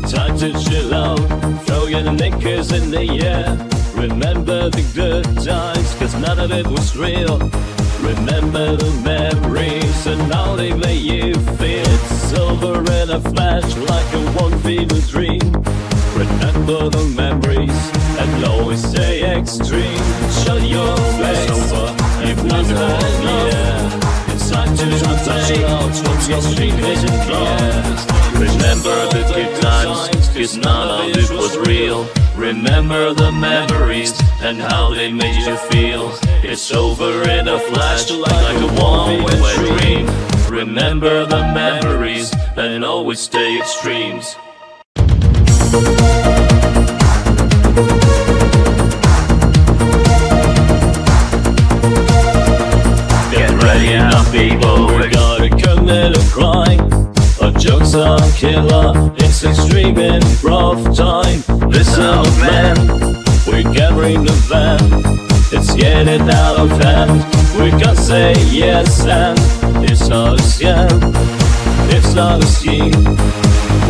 Time to chill out, throw your knickers in the air. Remember the good times, cause none of it was real. Remember the memories and how they made you feel. It's over in a flash like a one fever dream. Remember the memories and always stay extreme. Shut your face over, you've not had enough. It's time to play out from your street vision class. Remember the good times, cause none of it was real. Remember the memories and how they made you feel. It's over in a flash like a one-way dream. Remember the memories and always stay extremes. Get ready now, people, we gotta commit a crime. Our jokes are killer, it's extreme improv time. Listen up, man, we're gathering the van. It's getting out of hand, we gotta say yes and it's not a scam, it's not a scheme.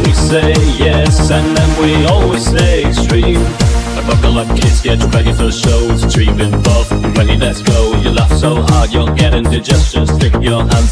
We say yes and then we always stay extreme. Buckle up kids, get ready for the show. It's extreme improv, you ready, let's go. You laugh so hard, you're getting indigestion. Stick your hands